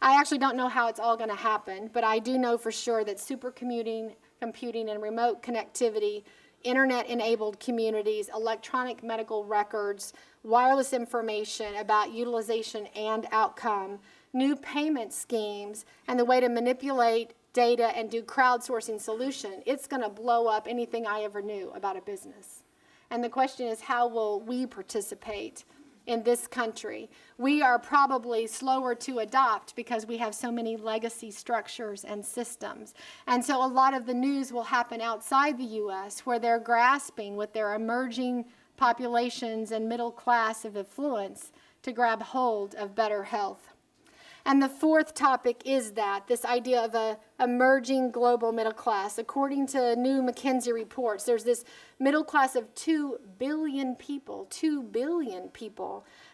I actually don't know how it's all going to happen, but I do know for sure that supercomputing, computing, and remote connectivity, internet-enabled communities, electronic medical records, wireless information about utilization and outcome, new payment schemes, and the way to manipulate data and do crowdsourcing solution, it's going to blow up anything I ever knew about a business. And the question is, how will we participate in this country? We are probably slower to adopt because we have so many legacy structures and systems. And so a lot of the news will happen outside the U.S. where they're grasping with their emerging populations and middle class of affluence to grab hold of better health. And the fourth topic is this idea of a emerging global middle class. According to new McKinsey reports, there's this middle class of 2 billion people,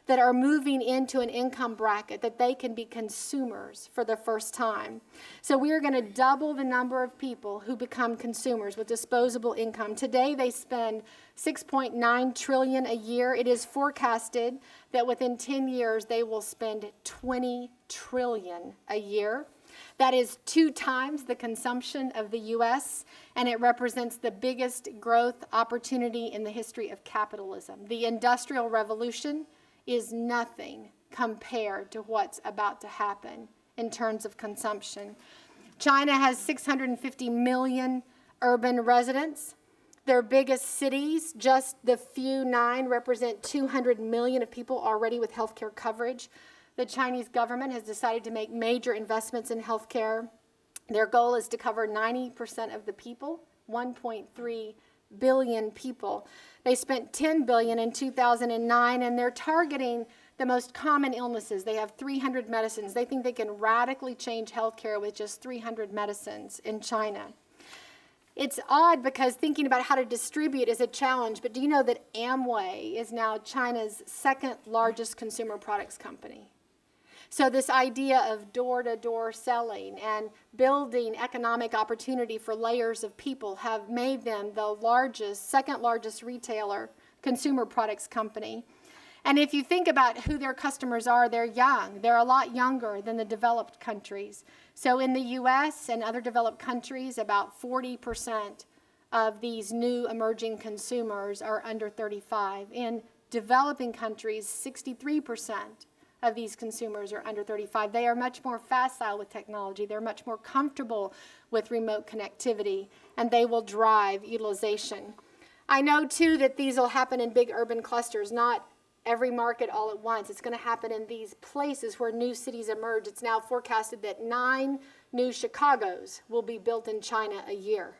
that are moving into an income bracket that they can be consumers for the first time. So we are going to double the number of people who become consumers with disposable income. Today they spend $6.9 trillion a year. It is forecasted that within 10 years they will spend $20 trillion a year. That is 2 times the consumption of the U.S., and it represents the biggest growth opportunity in the history of capitalism. The Industrial Revolution is nothing compared to what's about to happen in terms of consumption. China has 650 million urban residents. Their biggest cities, just the few 9, represent 200 million of people already with healthcare coverage. The Chinese government has decided to make major investments in healthcare. Their goal is to cover 90% of the people, 1.3 billion people. They spent $10 billion in 2009, and they're targeting the most common illnesses. They have 300 medicines. They think they can radically change healthcare with just 300 medicines in China. It's odd because thinking about how to distribute is a challenge, but do you know that Amway is now China's 2nd largest consumer products company? So this idea of door-to-door selling and building economic opportunity for layers of people have made them the largest, 2nd largest retailer, consumer products company. And if you think about who their customers are, they're young. They're a lot younger than the developed countries. So in the U.S. and other developed countries, about 40% of these new emerging consumers are under 35. In developing countries, 63% of these consumers are under 35. They are much more facile with technology. They're much more comfortable with remote connectivity, and they will drive utilization. I know, too, that these will happen in big urban clusters, not every market all at once. It's going to happen in these places where new cities emerge. It's now forecasted that 9 new Chicagos will be built in China a year.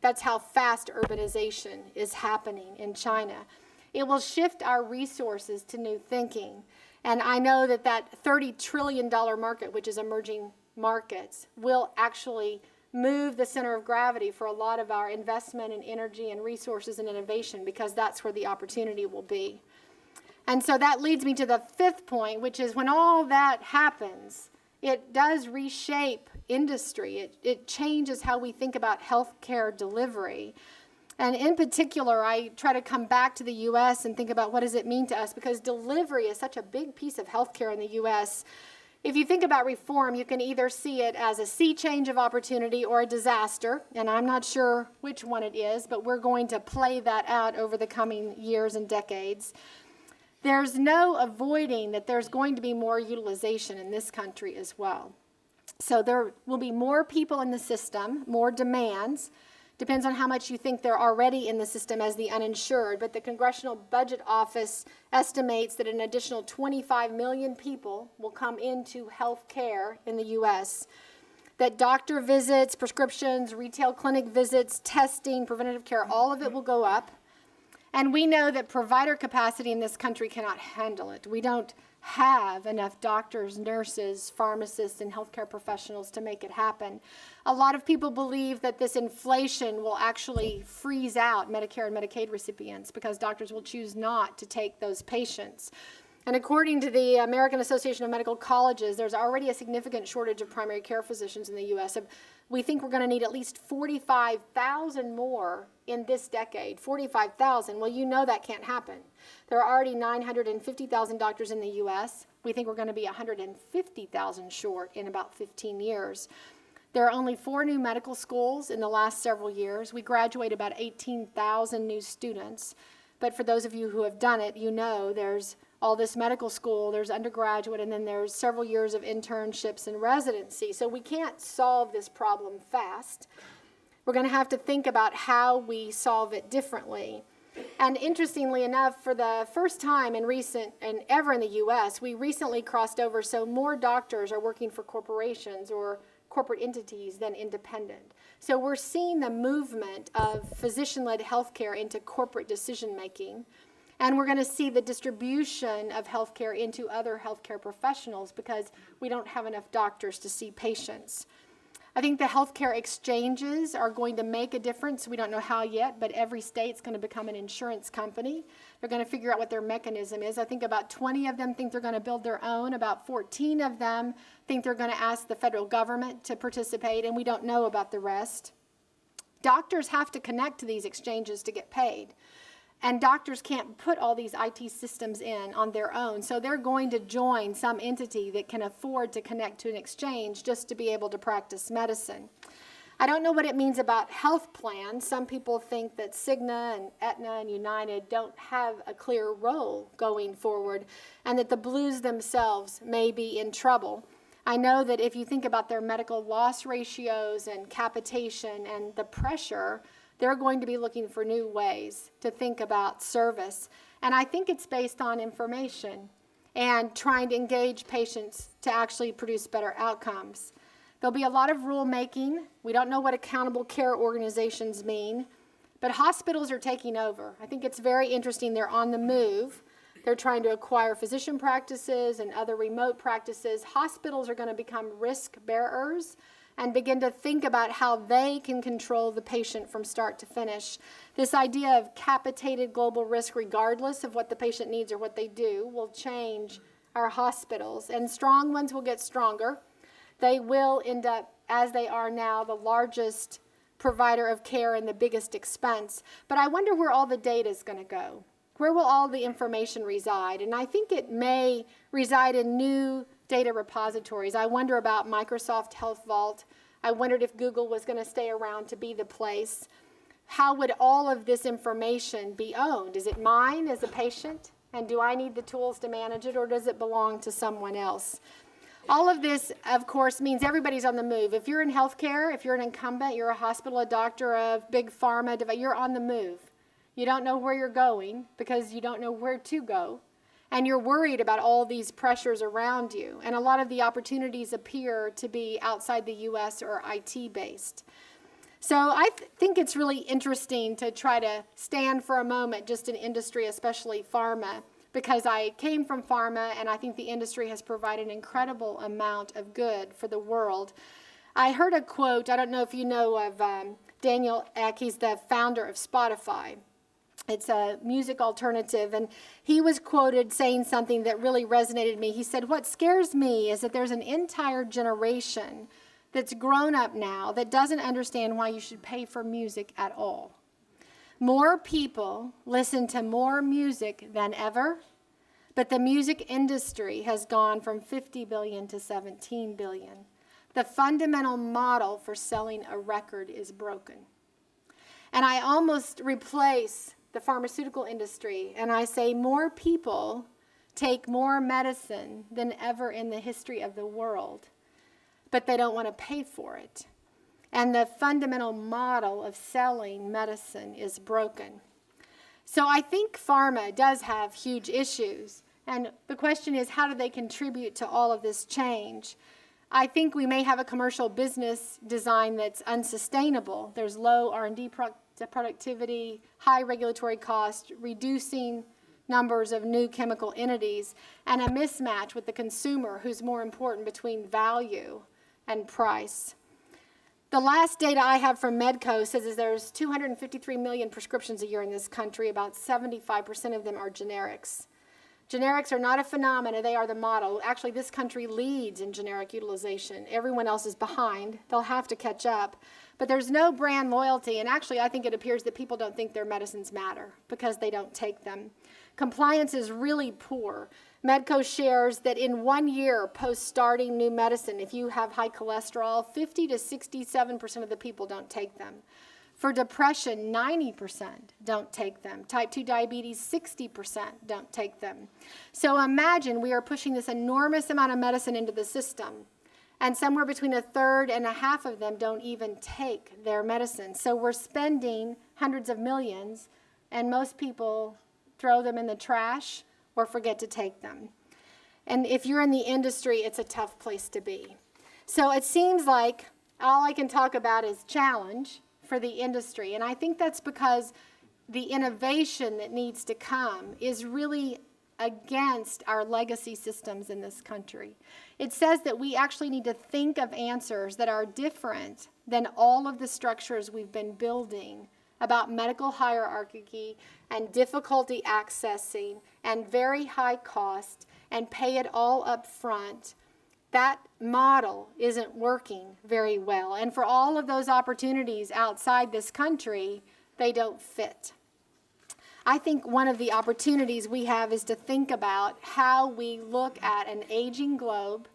That's how fast urbanization is happening in China. It will shift our resources to new thinking. And I know that that $30 trillion market, which is emerging markets, will actually move the center of gravity for a lot of our investment and energy and resources and innovation, because that's where the opportunity will be. And so that leads me to the 5th point, which is when all that happens, it does reshape industry. It changes how we think about healthcare delivery. And in particular, I try to come back to the U.S. and think about what does it mean to us, because delivery is such a big piece of healthcare in the U.S. If you think about reform, you can either see it as a sea change of opportunity or a disaster, and I'm not sure which one it is, but we're going to play that out over the coming years and decades. There's no avoiding that there's going to be more utilization in this country as well. So there will be more people in the system, more demands. Depends on how much you think they're already in the system as the uninsured, but the Congressional Budget Office estimates that an additional 25 million people will come into health care in the U.S., that doctor visits, prescriptions, retail clinic visits, testing, preventative care, all of it will go up. And we know that provider capacity in this country cannot handle it. We don't have enough doctors, nurses, pharmacists, and healthcare professionals to make it happen. A lot of people believe that this inflation will actually freeze out Medicare and Medicaid recipients because doctors will choose not to take those patients. And according to the American Association of Medical Colleges, there's already a significant shortage of primary care physicians in the U.S. We think we're going to need at least 45,000 more in this decade. 45,000. Well, you know that can't happen. There are already 950,000 doctors in the U.S. We think we're going to be 150,000 short in about 15 years. There are only 4 new medical schools in the last several years. We graduate about 18,000 new students. But for those of you who have done it, you know there's all this medical school, there's undergraduate, and then there's several years of internships and residency. So we can't solve this problem fast. We're going to have to think about how we solve it differently. And interestingly enough, for the first time in recent and ever in the U.S., we recently crossed over, so more doctors are working for corporations or corporate entities than independent. So we're seeing the movement of physician-led healthcare into corporate decision-making. And we're going to see the distribution of healthcare into other healthcare professionals because we don't have enough doctors to see patients. I think the healthcare exchanges are going to make a difference. We don't know how yet, but every state's going to become an insurance company. They're going to figure out what their mechanism is. I think about 20 of them think they're going to build their own. About 14 of them think they're going to ask the federal government to participate, and we don't know about the rest. Doctors have to connect to these exchanges to get paid. And doctors can't put all these IT systems in on their own. So they're going to join some entity that can afford to connect to an exchange just to be able to practice medicine. I don't know what it means about health plans. Some people think that Cigna and Aetna and United don't have a clear role going forward, and that the Blues themselves may be in trouble. I know that if you think about their medical loss ratios and capitation and the pressure, they're going to be looking for new ways to think about service. And I think it's based on information and trying to engage patients to actually produce better outcomes. There'll be a lot of rulemaking. We don't know what accountable care organizations mean, but hospitals are taking over. I think it's very interesting. They're on the move. They're trying to acquire physician practices and other remote practices. Hospitals are going to become risk bearers and begin to think about how they can control the patient from start to finish. This idea of capitated global risk, regardless of what the patient needs or what they do, will change our hospitals. And strong ones will get stronger. They will end up, as they are now, the largest provider of care and the biggest expense. But I wonder where all the data is going to go. Where will all the information reside? And I think it may reside in new data repositories. I wonder about Microsoft Health Vault. I wondered if Google was going to stay around to be the place. How would all of this information be owned? Is it mine as a patient? And do I need the tools to manage it, or does it belong to someone else? All of this, of course, means everybody's on the move. If you're in healthcare, if you're an incumbent, you're a hospital, a doctor, a big pharma, you're on the move. You don't know where you're going because you don't know where to go. And you're worried about all these pressures around you. And a lot of the opportunities appear to be outside the U.S. or IT-based. So I think it's really interesting to try to stand for a moment just in industry, especially pharma, because I came from pharma, and I think the industry has provided an incredible amount of good for the world. I heard a quote, I don't know if you know of Daniel Ek, he's the founder of Spotify. It's a music alternative, and he was quoted saying something that really resonated with me. He said, "What scares me is that there's an entire generation that's grown up now that doesn't understand why you should pay for music at all. More people listen to more music than ever, but the music industry has gone from 50 billion to 17 billion. The fundamental model for selling a record is broken." And I almost replace the pharmaceutical industry, and I say more people take more medicine than ever in the history of the world, but they don't want to pay for it. And the fundamental model of selling medicine is broken. So I think pharma does have huge issues, and the question is, how do they contribute to all of this change? I think we may have a commercial business design that's unsustainable. There's low R&D productivity, high regulatory cost, reducing numbers of new chemical entities, and a mismatch with the consumer, who's more important, between value and price. The last data I have from Medco says is there's 253 million prescriptions a year in this country. About 75% of them are generics. Generics are not a phenomenon, they are the model. Actually, this country leads in generic utilization. Everyone else is behind. They'll have to catch up. But there's no brand loyalty, and actually I think it appears that people don't think their medicines matter because they don't take them. Compliance is really poor. Medco shares that in 1 year post starting new medicine, if you have high cholesterol, 50 to 67% of the people don't take them. For depression, 90% don't take them. Type 2 diabetes, 60% don't take them. So imagine we are pushing this enormous amount of medicine into the system, and somewhere between a third and a half of them don't even take their medicine. So we're spending hundreds of millions, and most people throw them in the trash or forget to take them. And if you're in the industry, it's a tough place to be. So it seems like all I can talk about is challenge for the industry. And I think that's because the innovation that needs to come is really against our legacy systems in this country. It says that we actually need to think of answers that are different than all of the structures we've been building about medical hierarchy and difficulty accessing and very high cost and pay it all up front. That model isn't working very well. And for all of those opportunities outside this country, they don't fit. I think one of the opportunities we have is to think about how we look at an aging globe,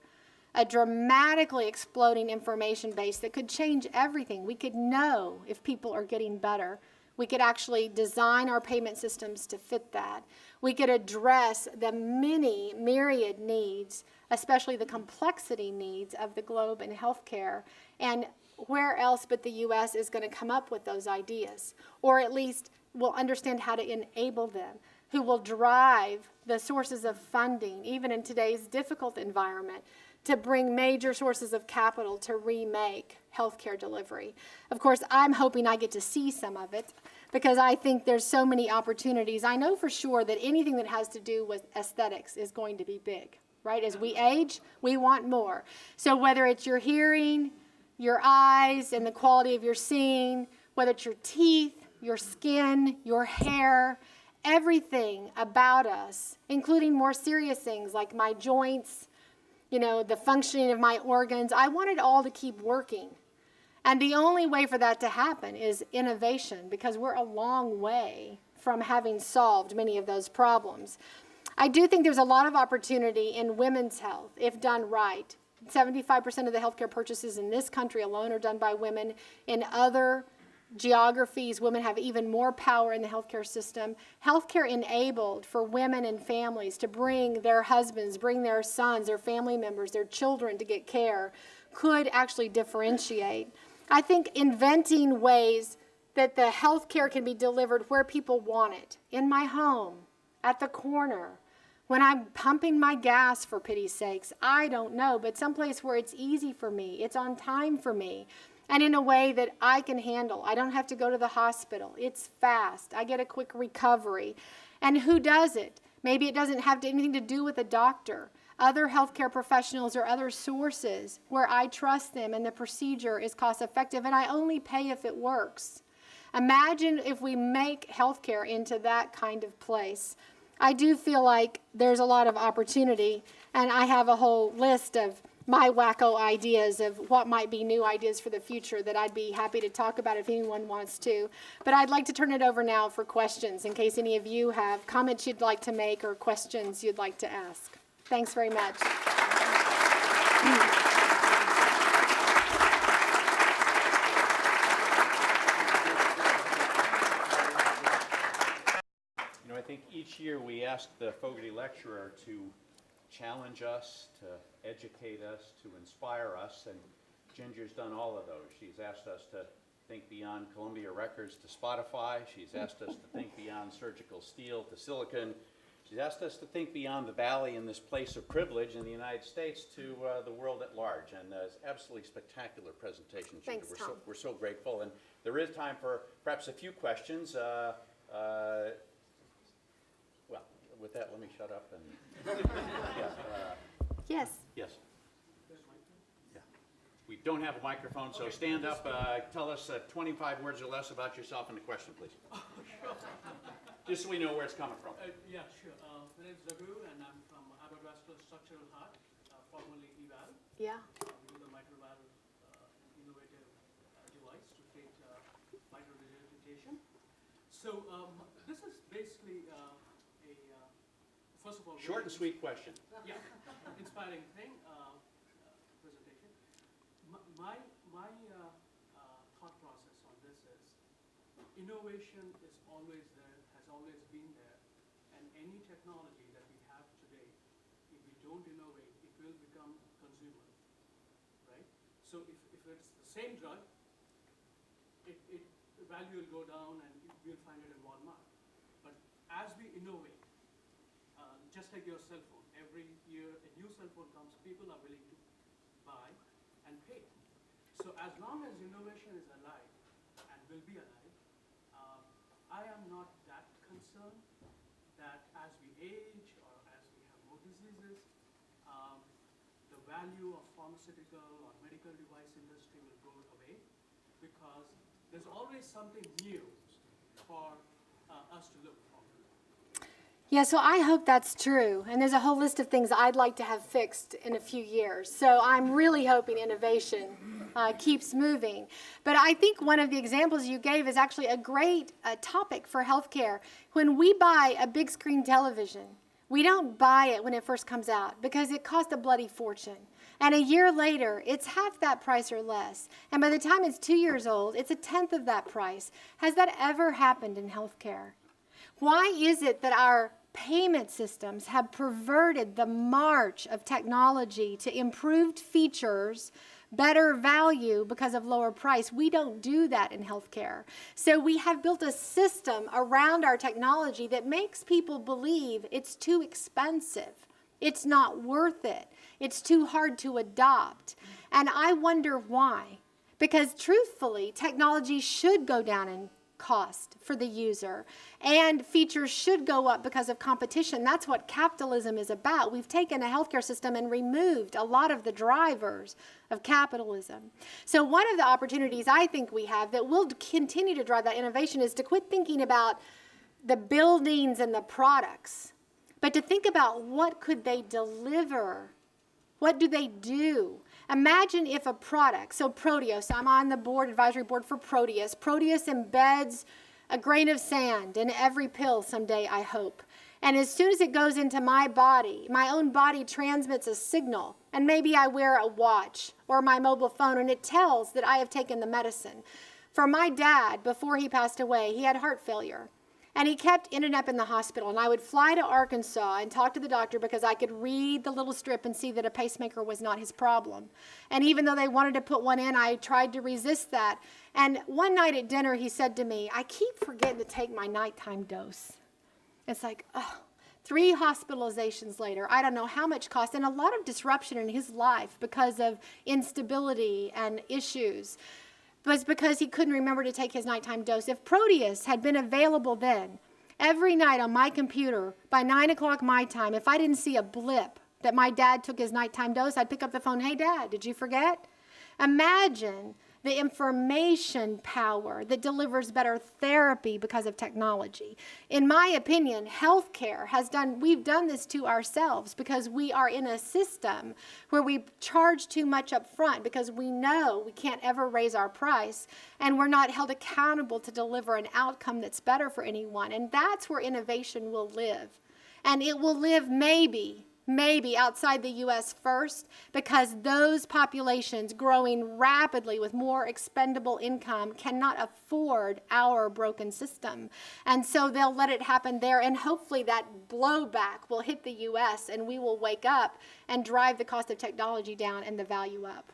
a dramatically exploding information base that could change everything. We could know if people are getting better. We could actually design our payment systems to fit that. We could address the many myriad needs, especially the complexity needs of the globe in healthcare. And where else but the U.S. is going to come up with those ideas, or at least will understand how to enable them, who will drive the sources of funding, even in today's difficult environment, to bring major sources of capital to remake healthcare delivery. Of course, I'm hoping I get to see some of it because I think there's so many opportunities. I know for sure that anything that has to do with aesthetics is going to be big, right? As we age, we want more. So whether it's your hearing, your eyes, and the quality of your seeing, whether it's your teeth, your skin, your hair, everything about us, including more serious things like my joints, the functioning of my organs, I want it all to keep working. And the only way for that to happen is innovation, because we're a long way from having solved many of those problems. I do think there's a lot of opportunity in women's health if done right. 75% of the healthcare purchases in this country alone are done by women. In other geographies, women have even more power in the healthcare system. Healthcare enabled for women and families to bring their husbands, bring their sons, their family members, their children to get care could actually differentiate. I think inventing ways that the healthcare can be delivered where people want it, in my home, at the corner, when I'm pumping my gas, for pity's sakes, I don't know, but someplace where it's easy for me, it's on time for me, and in a way that I can handle. I don't have to go to the hospital. It's fast. I get a quick recovery. And who does it? Maybe it doesn't have anything to do with a doctor. Other healthcare professionals or other sources where I trust them and the procedure is cost effective and I only pay if it works. Imagine if we make healthcare into that kind of place. I do feel like there's a lot of opportunity, and I have a whole list of my wacko ideas of what might be new ideas for the future that I'd be happy to talk about if anyone wants to. But I'd like to turn it over now for questions in case any of you have comments you'd like to make or questions you'd like to ask. Thanks very much. I think each year we ask the Fogarty lecturer to challenge us, to educate us, to inspire us, and Ginger's done all of those. She's asked us to think beyond Columbia Records to Spotify. She's asked us to think beyond surgical steel to silicon. She's asked us to think beyond the Valley and this place of privilege in the United States to the world at large. And it's absolutely spectacular presentation, Ginger. Thanks, Tom. We're so grateful. And there is time for perhaps a few questions. Well, with that, let me shut up and Yes. yes. Yeah. We don't have a microphone, so stand up. Tell us 25 words or less about yourself and the question, please. Just so we know where it's coming from. Yeah, sure. My name is Raghu, and I'm from Abbott Structural Heart, formerly EVAL. Yeah. We do the microvalve, innovative device to treat mitral regurgitation. So this is basically first of all, Short and sweet question. Yeah, inspiring thing, presentation. My thought process on this is innovation is always there, has always been there, and any technology that we have today, if we don't innovate, it will become consumer, right? So if it's the same drug, the value will go down and we'll find it in Walmart. But as we innovate, just like your cell phone, every year a new cell phone comes, people are willing to buy and pay. So as long as innovation is alive and will be alive, I am not that concerned that as we age or as we have more diseases, the value of pharmaceutical or medical device industry will go away because there's always something new for us to look for. Yeah, so I hope that's true. And there's a whole list of things I'd like to have fixed in a few years. So I'm really hoping innovation keeps moving. But I think one of the examples you gave is actually a great topic for healthcare. When we buy a big screen television, we don't buy it when it first comes out because it cost a bloody fortune. And a year later, it's half that price or less. And by the time it's 2 years old, it's a tenth of that price. Has that ever happened in healthcare? Why is it that our payment systems have perverted the march of technology to improved features, better value because of lower price? We don't do that in healthcare. So we have built a system around our technology that makes people believe it's too expensive. It's not worth it. It's too hard to adopt. And I wonder why. Because truthfully, technology should go down in cost for the user, and features should go up because of competition. That's what capitalism is about. We've taken a healthcare system and removed a lot of the drivers of capitalism. So one of the opportunities I think we have that will continue to drive that innovation is to quit thinking about the buildings and the products, but to think about what could they deliver. What do they do? Imagine if a product, so Proteus, I'm on the advisory board for Proteus. Proteus embeds a grain of sand in every pill someday, I hope. And as soon as it goes into my body, my own body transmits a signal. And maybe I wear a watch or my mobile phone, and it tells that I have taken the medicine. For my dad, before he passed away, he had heart failure. And he kept ending up in the hospital. And I would fly to Arkansas and talk to the doctor because I could read the little strip and see that a pacemaker was not his problem. And even though they wanted to put one in, I tried to resist that. And one night at dinner, he said to me, I keep forgetting to take my nighttime dose. It's like, oh, 3 hospitalizations later, I don't know how much cost, and a lot of disruption in his life because of instability and issues. Was because he couldn't remember to take his nighttime dose. If Proteus had been available then, every night on my computer, by 9 o'clock my time, if I didn't see a blip that my dad took his nighttime dose, I'd pick up the phone, hey, Dad, did you forget? Imagine the information power that delivers better therapy because of technology. In my opinion, healthcare we've done this to ourselves because we are in a system where we charge too much up front because we know we can't ever raise our price, and we're not held accountable to deliver an outcome that's better for anyone. And that's where innovation will live. And it will live maybe outside the U.S. first, because those populations growing rapidly with more expendable income cannot afford our broken system. And so they'll let it happen there, and hopefully that blowback will hit the U.S. and we will wake up and drive the cost of technology down and the value up.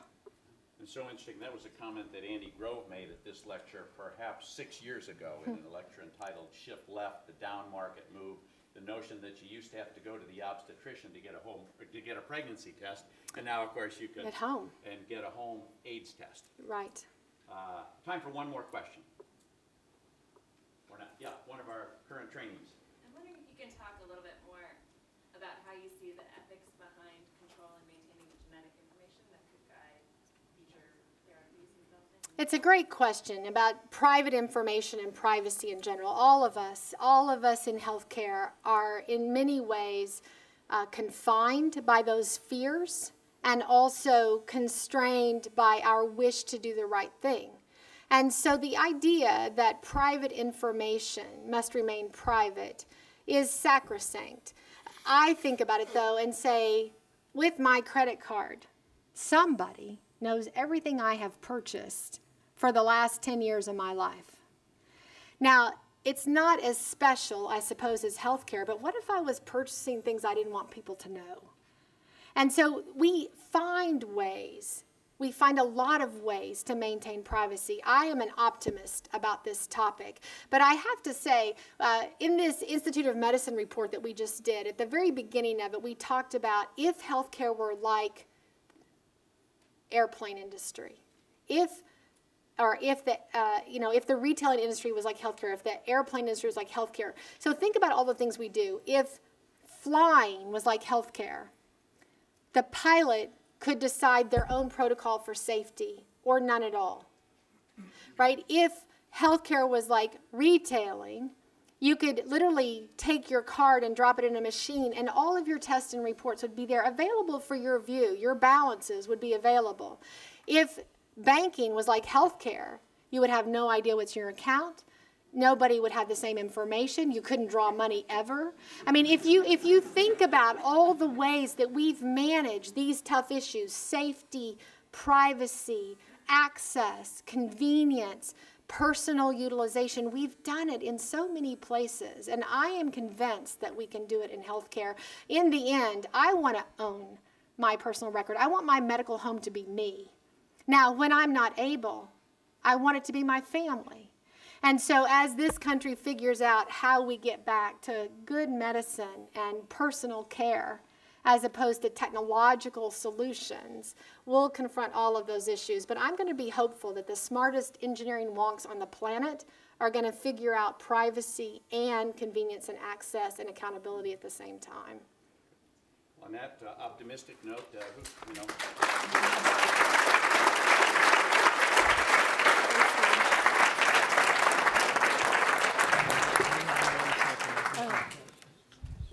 And so interesting, that was a comment that Andy Grove made at this lecture perhaps 6 years ago in a lecture entitled Shift Left, the Down Market Move. The notion that you used to have to go to the obstetrician to get a pregnancy test, and now, of course, you can At home. And get a home AIDS test. Right. Time for one more question. Or not? Yeah, one of our current trainees. I'm wondering if you can talk a little bit more about how you see the ethics behind control and maintaining the genetic information that could guide future therapies and development. It's a great question about private information and privacy in general. All of us in healthcare are in many ways confined by those fears and also constrained by our wish to do the right thing. And so the idea that private information must remain private is sacrosanct. I think about it though and say, with my credit card, somebody knows everything I have purchased for the last 10 years of my life. Now, it's not as special, I suppose, as healthcare, but what if I was purchasing things I didn't want people to know? And so we find a lot of ways to maintain privacy. I am an optimist about this topic, but I have to say, in this Institute of Medicine report that we just did, at the very beginning of it, we talked about if healthcare were like airplane industry. If or if the if the retailing industry was like healthcare, if the airplane industry was like healthcare. So think about all the things we do. If flying was like healthcare, the pilot could decide their own protocol for safety or none at all, right? If healthcare was like retailing, you could literally take your card and drop it in a machine, and all of your tests and reports would be there available for your view. Your balances would be available. If banking was like healthcare, you would have no idea what's in your account. Nobody would have the same information. You couldn't draw money ever. I mean, if you think about all the ways that we've managed these tough issues, safety, privacy, access, convenience, personal utilization, we've done it in so many places. And I am convinced that we can do it in healthcare. In the end, I want to own my personal record. I want my medical home to be me. Now, when I'm not able, I want it to be my family. And so as this country figures out how we get back to good medicine and personal care, as opposed to technological solutions, we'll confront all of those issues. But I'm going to be hopeful that the smartest engineering wonks on the planet are going to figure out privacy and convenience and access and accountability at the same time. On that optimistic note,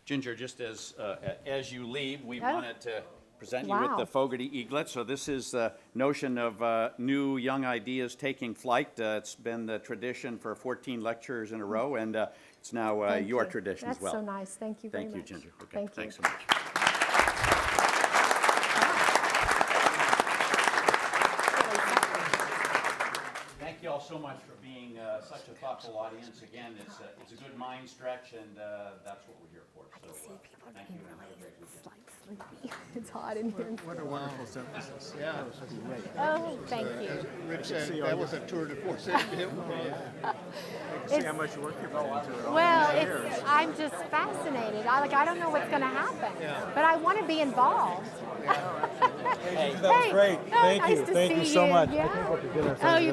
Ginger, just as you leave, we wanted to present you with the Fogarty Eaglet. So this is the notion of new young ideas taking flight. It's been the tradition for 14 lectures in a row, and it's now your tradition as well. That's so nice. Thank you very much. Thank you, Ginger. Okay, Thank you. thanks so much. Thank you all so much for being such a thoughtful audience. Again, it's a good mind stretch, and that's what we're here for. So, thank you. Sleepy. It's hot in here. What a wonderful synthesis. Yeah. Oh, thank you. Rich said that was a tour de force. See how much work you put into it. Well, I'm just fascinated. I don't know what's going to happen, but I want to be involved. That was great. Oh, Thank nice you. to Thank see you so much. Yeah. I think what the dinner Oh, you